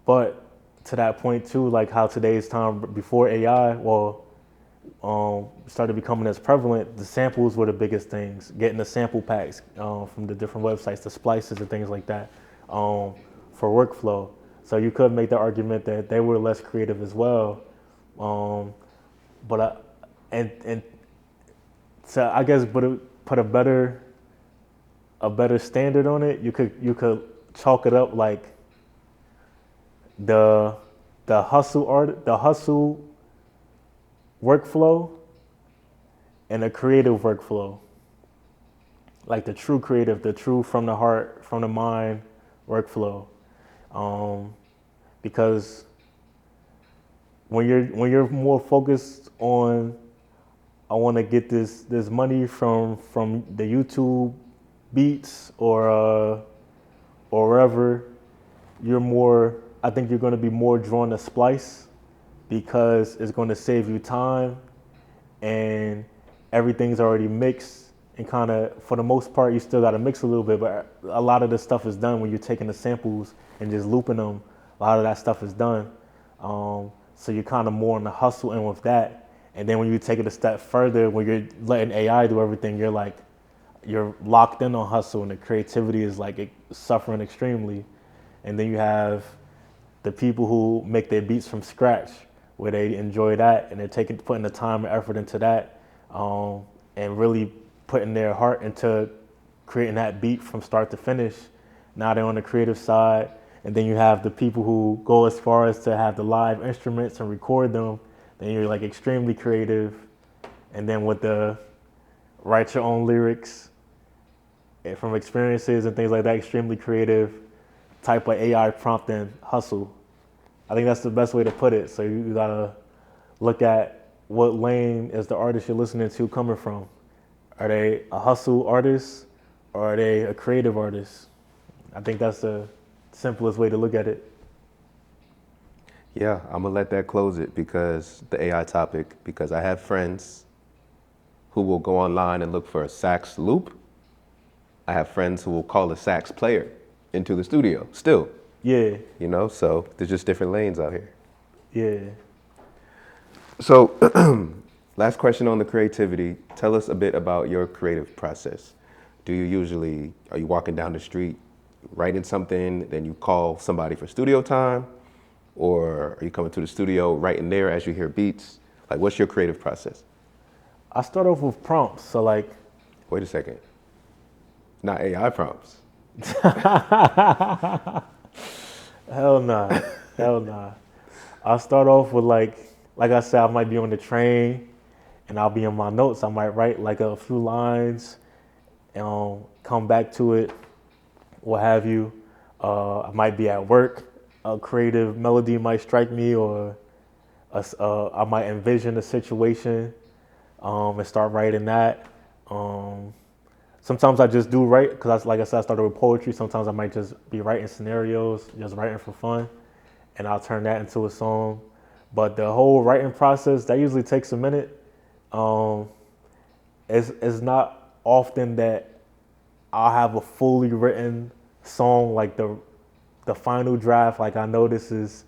But to that point too, like how today's time before AI, started becoming as prevalent, the samples were the biggest things. Getting the sample packs from the different websites, the splices and things like that for workflow. So you could make the argument that they were less creative as well. So I guess put a better standard on it. You could chalk it up like the hustle workflow and a creative workflow, like the true creative, the true from the heart, from the mind workflow, because when you're more focused on, I want to get this money from the YouTube beats or wherever, I think you're going to be more drawn to splice because it's going to save you time and everything's already mixed, and kind of, for the most part, you still got to mix a little bit, but a lot of the stuff is done when you're taking the samples and just looping them. A lot of that stuff is done. So you're kind of more on the hustle end with that. And then when you take it a step further, when you're letting AI do everything, you're locked in on hustle, and the creativity is like suffering extremely. And then you have the people who make their beats from scratch, where they enjoy that and they're putting the time and effort into that, and really putting their heart into creating that beat from start to finish. Now they're on the creative side. And then you have the people who go as far as to have the live instruments and record them. Then you're like extremely creative. And then with the write your own lyrics and from experiences and things like that, extremely creative, type of AI prompting hustle. I think that's the best way to put it. So you gotta look at what lane is the artist you're listening to coming from. Are they a hustle artist or are they a creative artist? I think that's the simplest way to look at it. Yeah, I'm gonna let that close it, because the AI topic, because I have friends who will go online and look for a sax loop. I have friends who will call a sax player into the studio still. Yeah. So there's just different lanes out here. Yeah. So last question on the creativity. Tell us a bit about your creative process. Are you walking down the street, writing something, then you call somebody for studio time? or are you coming to the studio right in there as you hear beats? Like, what's your creative process? I start off with prompts. So like, Wait a second. Not AI prompts. hell nah, hell nah. I'll start off with like I said, I might be on the train and I'll be in my notes. I might write like a few lines and come back to it, what have you. I might be at work. A creative melody might strike me, or I might envision a situation and start writing that. Sometimes I just do write because, like I said, I started with poetry. Sometimes I might just be writing scenarios, just writing for fun, and I'll turn that into a song. But the whole writing process, that usually takes a minute. Um, it's not often that I'll have a fully written song, like the final draft. Like I know this is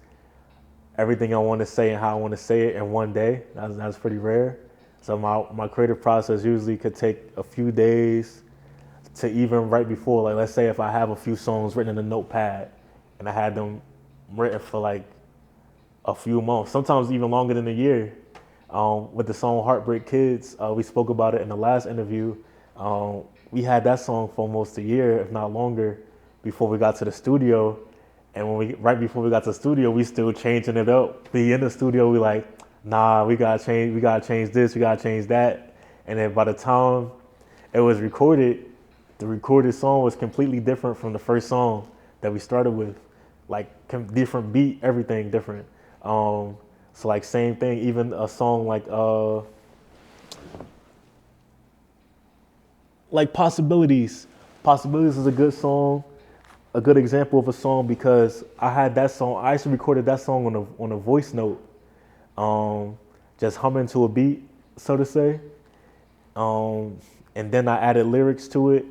everything I want to say and how I want to say it in one day. That's pretty rare. So my creative process usually could take a few days to even right before. Like let's say if I have a few songs written in a notepad and I had them written for like a few months, sometimes even longer than a year. With the song Heartbreak Kids, we spoke about it in the last interview. We had that song for almost a year, if not longer, before we got to the studio. And right before we got to the studio, we still changing it up. Be in the studio, we like, nah, we gotta change this, we gotta change that. And then by the time it was recorded, the recorded song was completely different from the first song that we started with. Like different beat, everything different. So like same thing, even a song like Possibilities. Possibilities is a good song, a good example of a song because I had that song. I actually recorded that song on a voice note, just humming to a beat, so to say. And then I added lyrics to it,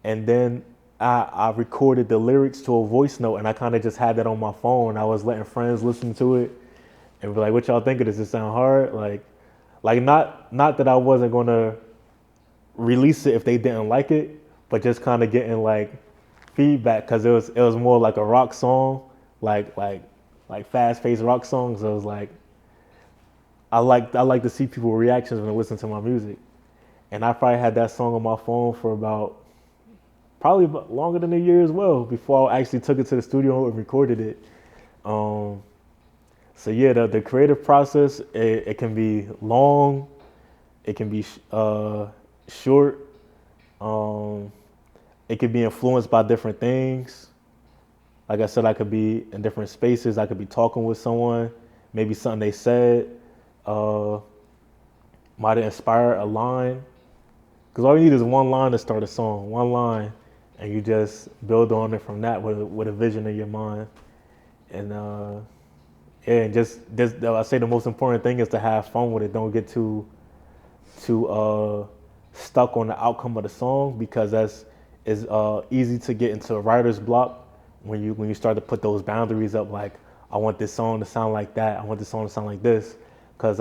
and then I recorded the lyrics to a voice note, and I kind of just had that on my phone. I was letting friends listen to it and be like, "What y'all think of this? Does it sound hard?" Like not that I wasn't gonna release it if they didn't like it, but just kind of getting like feedback because it was more like a rock song, like fast-paced rock songs. So it was like I like to see people's reactions when they listen to my music, and I probably had that song on my phone for probably longer than a year as well before I actually took it to the studio and recorded it. So yeah, the creative process, it can be long, it can be short, it could be influenced by different things. Like I said, I could be in different spaces. I could be talking with someone, maybe something they said might inspire a line. Because all you need is one line to start a song, one line, and you just build on it from that with a vision in your mind. And yeah, and just I say the most important thing is to have fun with it. Don't get too stuck on the outcome of the song because that's is easy to get into a writer's block when you start to put those boundaries up. Like I want this song to sound like that. I want this song to sound like this. Because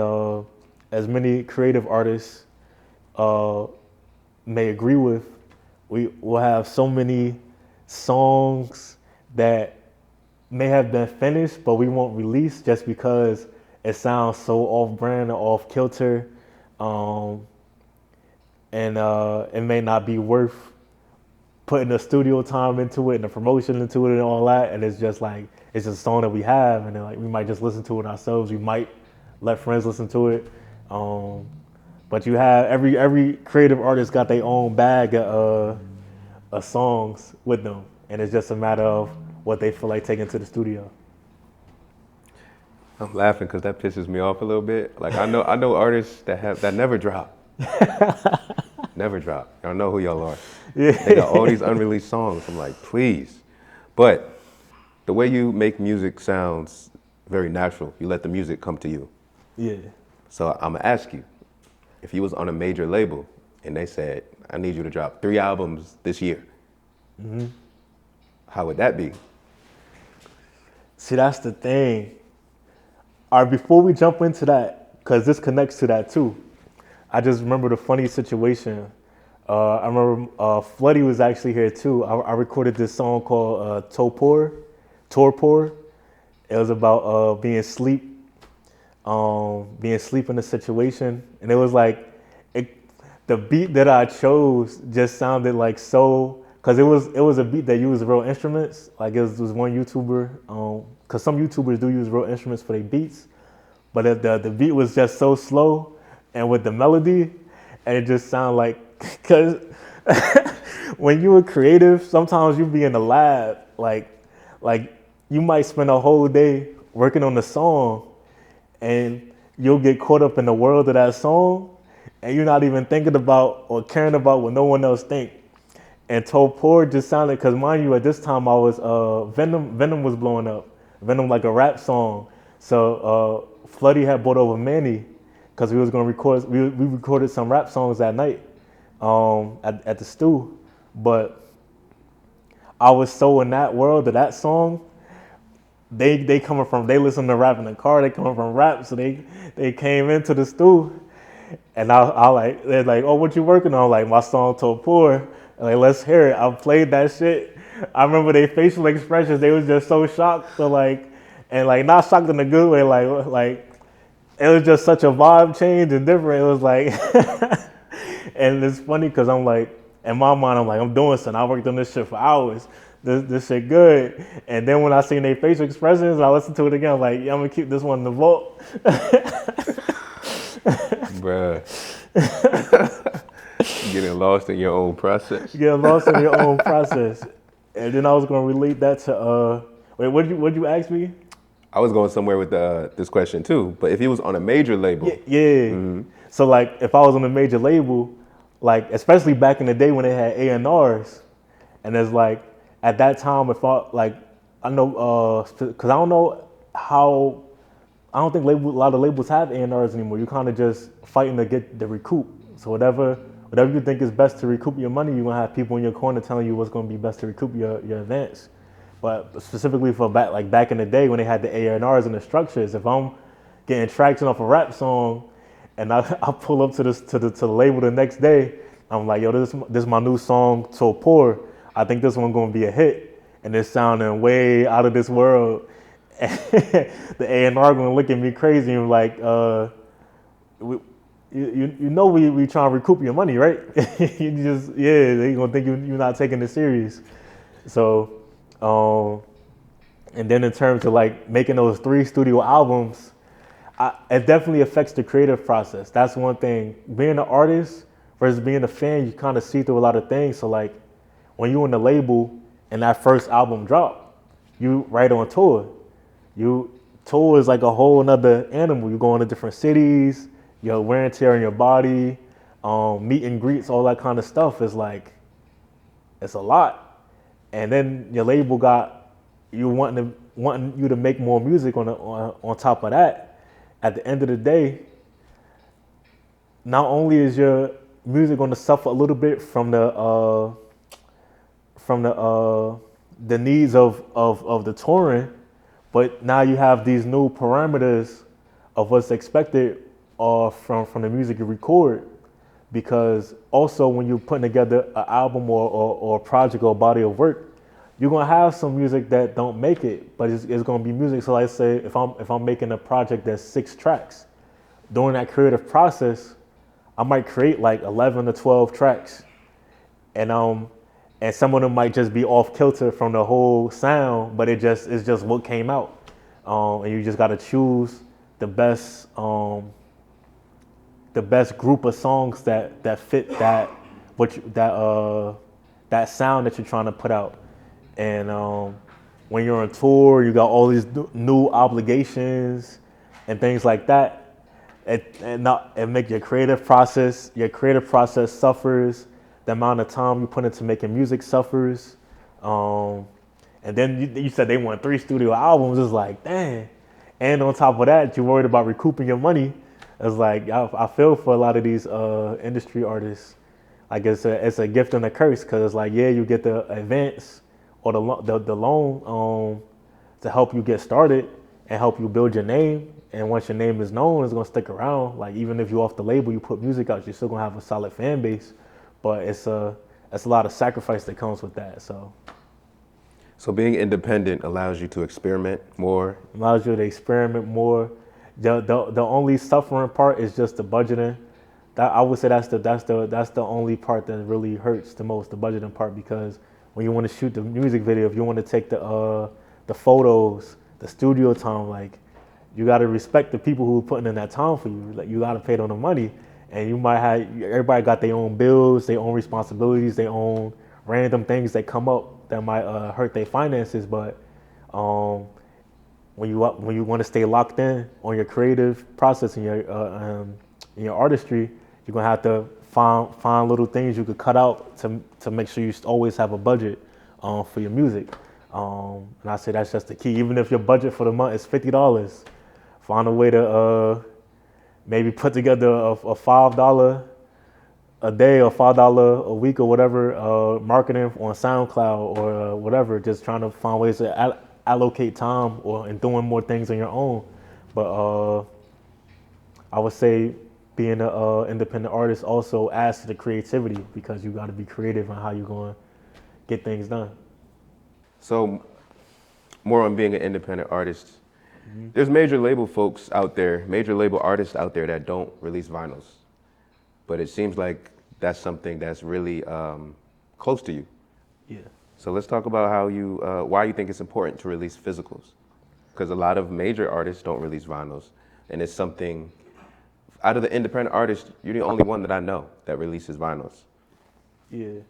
as many creative artists may agree with, we will have so many songs that may have been finished, but we won't release just because it sounds so off-brand or off-kilter, and it may not be worth putting the studio time into it and the promotion into it and all that. And it's just like it's just a song that we have, and then, like we might just listen to it ourselves. We might let friends listen to it. But you have every creative artist got their own bag of songs with them, and it's just a matter of what they feel like taking to the studio. I'm laughing because that pisses me off a little bit. Like I know artists that never drop, never drop. Y'all know who y'all are. Yeah. They got all these unreleased songs. I'm like, please. But the way you make music sounds very natural. You let the music come to you. Yeah. So I'm gonna ask you, if you was on a major label and they said, I need you to drop 3 albums this year, how would that be? See, that's the thing. All right, before we jump into that, because this connects to that too, I just remember the funny situation. I remember Floody was actually here too. I recorded this song called Torpor. It was about being sleep in a situation, and it was like it, the beat that I chose just sounded like so, because it was a beat that used real instruments. Like it was one YouTuber, because some YouTubers do use real instruments for their beats, but the beat was just so slow, and with the melody, and it just sounded like because when you were creative, sometimes you be in the lab, like you might spend a whole day working on the song, and you'll get caught up in the world of that song, and you're not even thinking about or caring about what no one else think. And Topor just sounded, because mind you, at this time I was Venom was blowing up, Venom like a rap song. So Floody had brought over Manny because we was gonna record. We recorded some rap songs that night at the stew, but I was so in that world of that song. They coming from, they listen to rap in the car. They coming from rap, so they came into the stew, and I like, they're like, oh, what you working on? Like my song Topor. Like, let's hear it. I played that shit. I remember their facial expressions. They was just so shocked. So like, and like not shocked in a good way. Like it was just such a vibe change and different. It was like, and it's funny because I'm like, in my mind, I'm like, I'm doing something. I worked on this shit for hours. This shit good. And then when I seen their facial expressions, I listened to it again. I'm like, yeah, I'm gonna keep this one in the vault. Bruh. Getting lost in your own process. Getting lost in your own process. And then I was gonna relate that to wait, what'd you ask me? I was going somewhere with this question too, but if he was on a major label. Yeah. Mm-hmm. So like if I was on a major label, like especially back in the day when they had A&Rs, and it's like at that time if I know because I don't know how, I don't think a lot of labels have A&Rs anymore. You're kind of just fighting to get the recoup. So whatever you think is best to recoup your money, you're gonna have people in your corner telling you what's gonna be best to recoup your advance. But specifically for back in the day when they had the A&Rs and the structures, if I'm getting traction off a rap song and I pull up to the label the next day, I'm like, yo, this is my new song, Topor. I think this one's gonna be a hit, and it's sounding way out of this world. And the A&R gonna look at me crazy and like, you know we trying to recoup your money, right? They gonna think you're not taking it serious. So, and then in terms of like making those 3 studio albums, it definitely affects the creative process. That's one thing. Being an artist versus being a fan, you kind of see through a lot of things. So like when you in the label and that first album drop, you right on tour. Tour is like a whole nother animal. You go into different cities, your wear and tear on your body, meet and greets, all that kind of stuff is like, it's a lot. And then your label got you wanting you to make more music on top of that. At the end of the day, not only is your music going to suffer a little bit from the needs of the touring, but now you have these new parameters of what's expected from the music you record. Because also when you're putting together an album or a project or a body of work, you're gonna have some music that don't make it, but it's gonna be music. So let's say if I'm making a project that's 6 tracks, during that creative process, I might create like 11 to 12 tracks, and some of them might just be off kilter from the whole sound, but it's just what came out, and you just gotta choose the best group of songs that fit that sound that you're trying to put out. And when you're on tour, you got all these new obligations and things like that. It make your creative process suffers. The amount of time you put into making music suffers. And then you said they want 3 studio albums. It's like, dang. And on top of that, you're worried about recouping your money. It's like, I feel for a lot of these industry artists. Like it's a gift and a curse, because it's like, yeah, you get the advance or the loan to help you get started and help you build your name. And once your name is known, it's gonna stick around. Like even if you're off the label, you put music out, you're still gonna have a solid fan base. But it's a lot of sacrifice that comes with that. So So being independent allows you to experiment more. Allows you to experiment more. The only suffering part is just the budgeting. That I would say that's the only part that really hurts the most, the budgeting part, because when you want to shoot the music video, if you want to take the photos, the studio time, like you got to respect the people who are putting in that time for you. Like you got to pay them the money, and you might have everybody got their own bills, their own responsibilities, their own random things that come up that might hurt their finances. But when you want to stay locked in on your creative process and your artistry, you're gonna have to find little things you could cut out to make sure you always have a budget for your music. And I say that's just the key. Even if your budget for the month is $50, find a way to maybe put together a $5 a day or $5 a week or whatever marketing on SoundCloud or whatever. Just trying to find ways to allocate time and doing more things on your own. But I would say being an independent artist also adds to the creativity, because you got to be creative on how you're going to get things done. So more on being an independent artist. There's major label folks out there, major label artists out there that don't release vinyls. But it seems like that's something that's really close to you. Yeah. So let's talk about why you think it's important to release physicals. Because a lot of major artists don't release vinyls. And it's something, out of the independent artists, you're the only one that I know that releases vinyls. Yeah.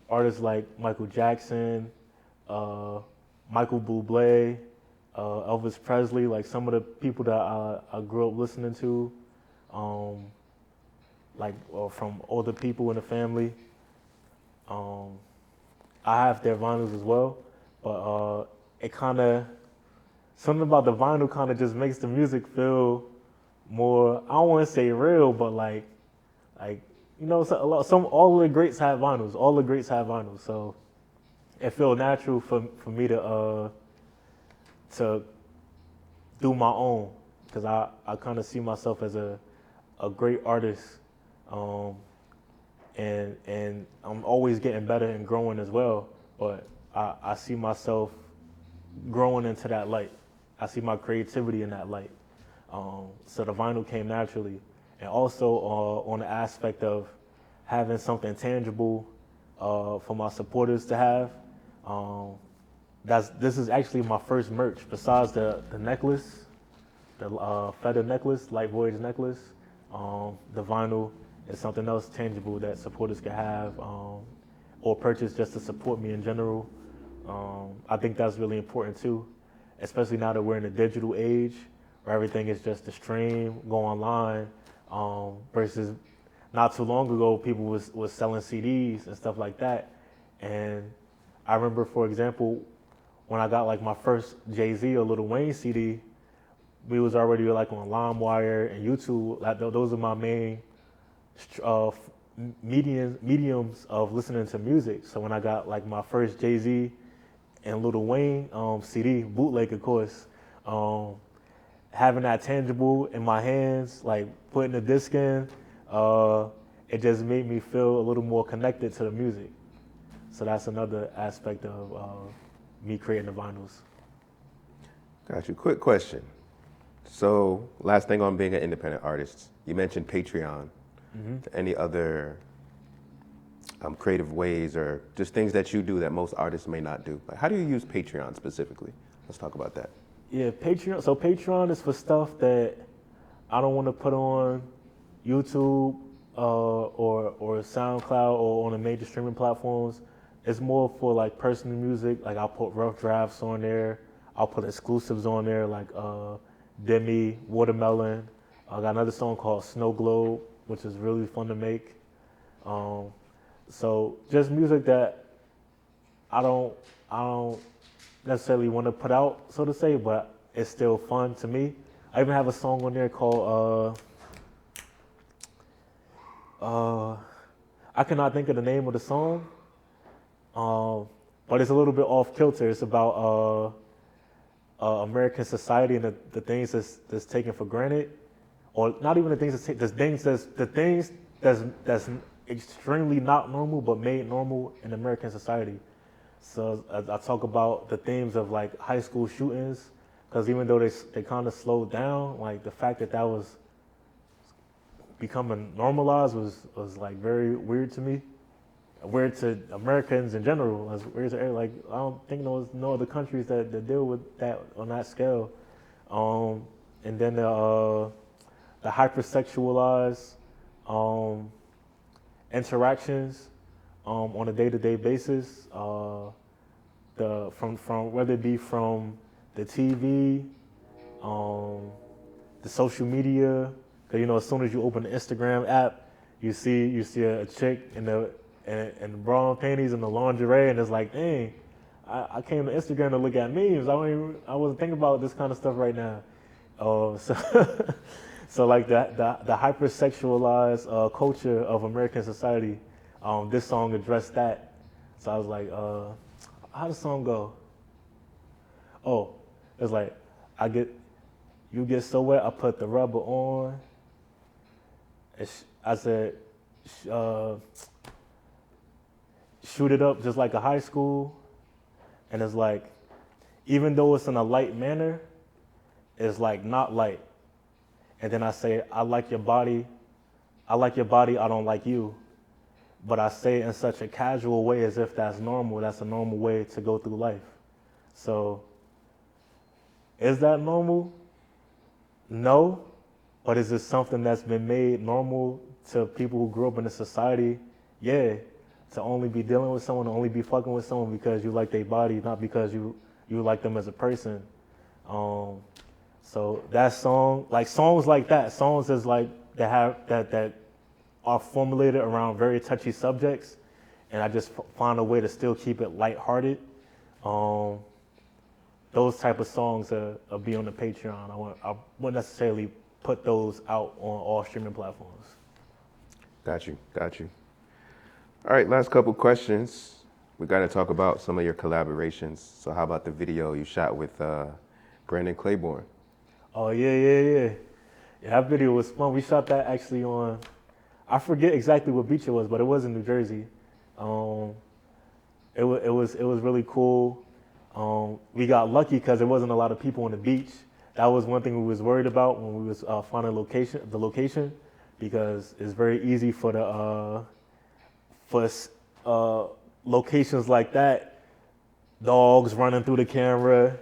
Artists like Michael Jackson, Michael Bublé, Elvis Presley, like some of the people that I grew up listening to, from older people in the family. I have their vinyls as well, but it kind of, something about the vinyl kind of just makes the music feel more, I don't want to say real, but like you know, all of the greats have vinyls. All the greats have vinyls, so it feels natural for me to do my own, because I kind of see myself as a great artist, and I'm always getting better and growing as well. But I see myself growing into that light. I see my creativity in that light. So the vinyl came naturally. And also on the aspect of having something tangible for my supporters to have. This is actually my first merch, besides the necklace, the feather necklace, Light Voyage necklace. The vinyl is something else tangible that supporters can have or purchase just to support me in general. I think that's really important too, especially now that we're in a digital age where everything is just a stream, go online. Versus not too long ago, people was selling CDs and stuff like that. And I remember, for example, when I got like my first Jay-Z or Lil Wayne CD, we was already like on LimeWire and YouTube. Like those are my main mediums of listening to music. So when I got like my first Jay-Z and Lil Wayne CD, bootleg of course, having that tangible in my hands, like putting the disc in, it just made me feel a little more connected to the music. So that's another aspect of me creating the vinyls. Got you. Quick question. So last thing on being an independent artist, you mentioned Patreon. Mm-hmm. Any other creative ways or just things that you do that most artists may not do? Like, how do you use Patreon specifically? Let's talk about that. Yeah, Patreon. So Patreon is for stuff that I don't want to put on YouTube or SoundCloud or on the major streaming platforms. It's more for like personal music. Like I'll put rough drafts on there. I'll put exclusives on there like Demi, Watermelon. I got another song called Snow Globe, which is really fun to make. So just music that I don't necessarily want to put out, so to say, but it's still fun to me. I even have a song on there called I cannot think of the name of the song, but it's a little bit off kilter. It's about American society and the things that's taken for granted, or not even the things that's extremely not normal but made normal in American society. So I talk about the themes of like high school shootings, because even though they kind of slowed down, like the fact that that was becoming normalized was like very weird to me. Weird to Americans in general. As weird to like I don't think there was no other countries that deal with that on that scale. And then the hypersexualized interactions on a day-to-day basis. From whether it be from the TV, the social media. 'Cause, you know, as soon as you open the Instagram app, you see a chick in the bra panties and the lingerie, and it's like, dang, I came to Instagram to look at memes. I wasn't thinking about this kind of stuff right now. So so like the hypersexualized culture of American society. This song addressed that. So I was like, how does the song go? Oh, it's like, you get so wet, I put the rubber on. I said, shoot it up just like a high school. And it's like, even though it's in a light manner, it's like not light. And then I say, I like your body, I don't like you. But I say it in such a casual way as if that's normal. That's a normal way to go through life. So, is that normal? No. But is it something that's been made normal to people who grew up in a society? Yeah. To only be dealing with someone, to only be fucking with someone because you like their body, not because you like them as a person. So that song, like songs like that, songs is like that are formulated around very touchy subjects, and I just find a way to still keep it lighthearted. Those type of songs will be on the Patreon. I wouldn't necessarily put those out on all streaming platforms. Got you. All right, last couple questions. We got to talk about some of your collaborations. So how about the video you shot with Brandon Claiborne? Oh, yeah. That video was fun. We shot that actually on, I forget exactly what beach it was, but it was in New Jersey. It was really cool. We got lucky because there wasn't a lot of people on the beach. That was one thing we was worried about when we was finding the location, because it's very easy for locations like that, dogs running through the camera,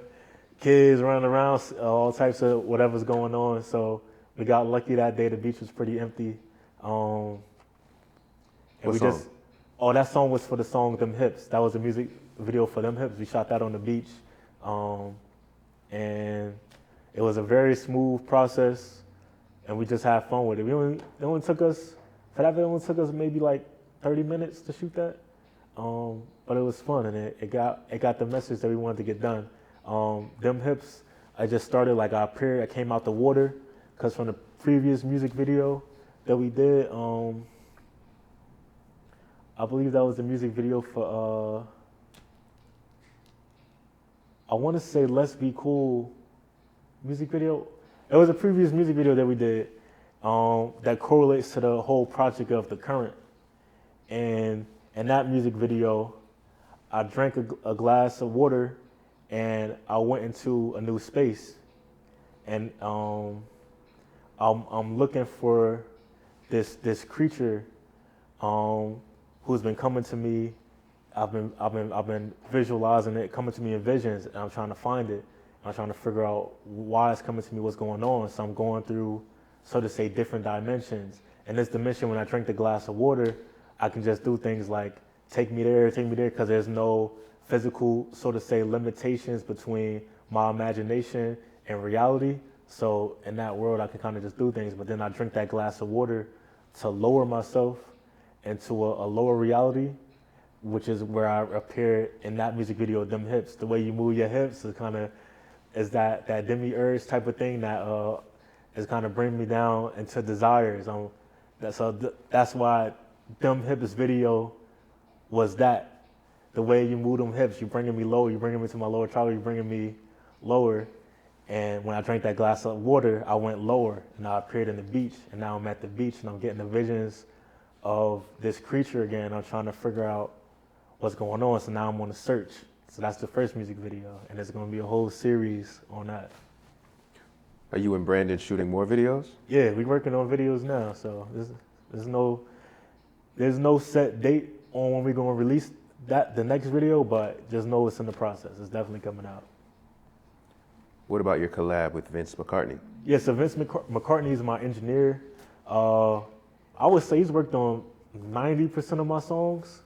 kids running around, all types of whatever's going on. So we got lucky that day. The beach was pretty empty. And What we song? That song was for the song Them Hips. That was a music video for Them Hips. We shot that on the beach. And it was a very smooth process, and we just had fun with it. It only took us maybe like 30 minutes to shoot that. But it was fun, and it got the message that we wanted to get done. Them Hips, I just started like I came out the water, because from the previous music video that we did, I believe that was the music video for, I want to say Let's Be Cool music video. It was a previous music video that we did that correlates to the whole project of The Current. And in that music video, I drank a glass of water and I went into a new space. And I'm looking for this creature who's been coming to me. I've been visualizing it coming to me in visions, and I'm trying to find it. I'm trying to figure out why it's coming to me, what's going on. So I'm going through, so to say, different dimensions. In this dimension, when I drink the glass of water, I can just do things like take me there, because there's no physical, so to say, limitations between my imagination and reality. So in that world, I can kind of just do things. But then I drink that glass of water to lower myself into a lower reality, which is where I appear in that music video, Them Hips. The way you move your hips is that demiurge type of thing that is kind of bringing me down into desires. That's why Them Hips video was that. The way you move them hips, you're bringing me lower, you're bringing me to my lower chakra, you're bringing me lower. And when I drank that glass of water, I went lower, and I appeared in the beach, and now I'm at the beach, and I'm getting the visions of this creature again. I'm trying to figure out what's going on. So now I'm on the search. So that's the first music video, and there's gonna be a whole series on that. Are you and Brandon shooting more videos? Yeah, we working on videos now. So there's no set date on when we're gonna release the next video, but just know it's in the process. It's definitely coming out. What about your collab with Vince McCartney? Yeah, so Vince McCartney is my engineer. I would say he's worked on 90% of my songs.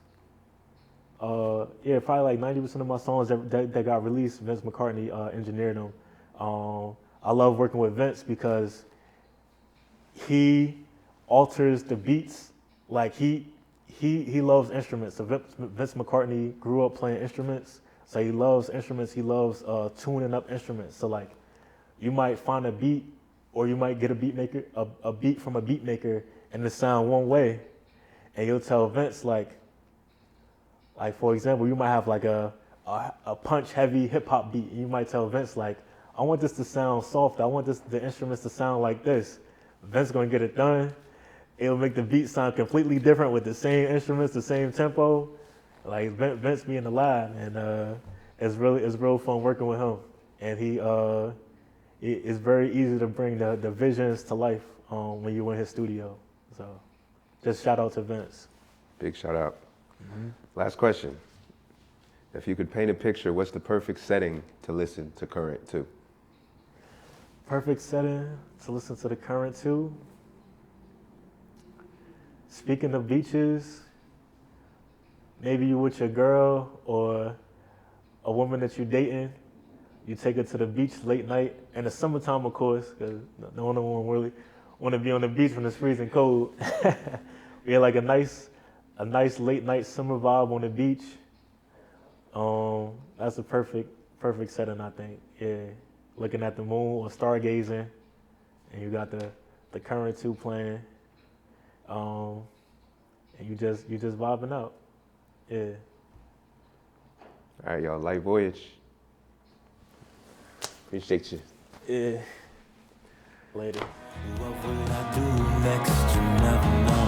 Yeah, probably like 90% of my songs that got released, Vince McCartney engineered them. I love working with Vince because he alters the beats. Like he loves instruments. So Vince McCartney grew up playing instruments. So he loves instruments. He loves tuning up instruments. So like, you might find a beat, or you might get a beat from a beat maker, and it sound one way, and you'll tell Vince like for example, you might have like a punch heavy hip hop beat, and you might tell Vince like, I want this to sound soft. I want the instruments to sound like this. Vince gonna get it done. It'll make the beat sound completely different with the same instruments, the same tempo. Like Vince be in the lab, and it's real fun working with him. And it's very easy to bring the visions to life when you're in his studio. So just shout out to Vince. Big shout out. Mm-hmm. Last question. If you could paint a picture, what's the perfect setting to listen to Current to? Perfect setting to listen to the Current to? Speaking of beaches, maybe you with your girl or a woman that you're dating, you take her to the beach late night, in the summertime of course, because no one really want to be on the beach when it's freezing cold. We had like a nice late night summer vibe on the beach. That's a perfect setting, I think. Yeah, looking at the moon or stargazing, and you got the Current 2 playing, and you just vibing out. Yeah. All right, y'all. Light Voyage. Appreciate you. Yeah. Later. What will I do next? You never know.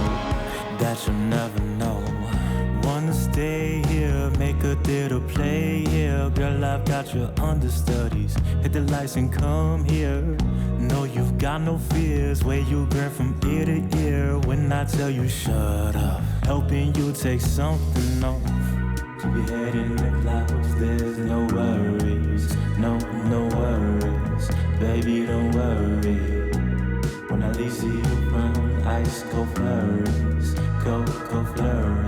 That you'll never know. Wanna stay here, make a theater play here. Girl, I've got your understudies. Hit the lights and come here. No, you've got no fears. Where you grin from ear to ear. When I tell you shut up, helping you take something off. Keep your head in the clouds, there's no worries. No worries. Baby, don't worry. When I leave you around, ice go flurries. Go flurries.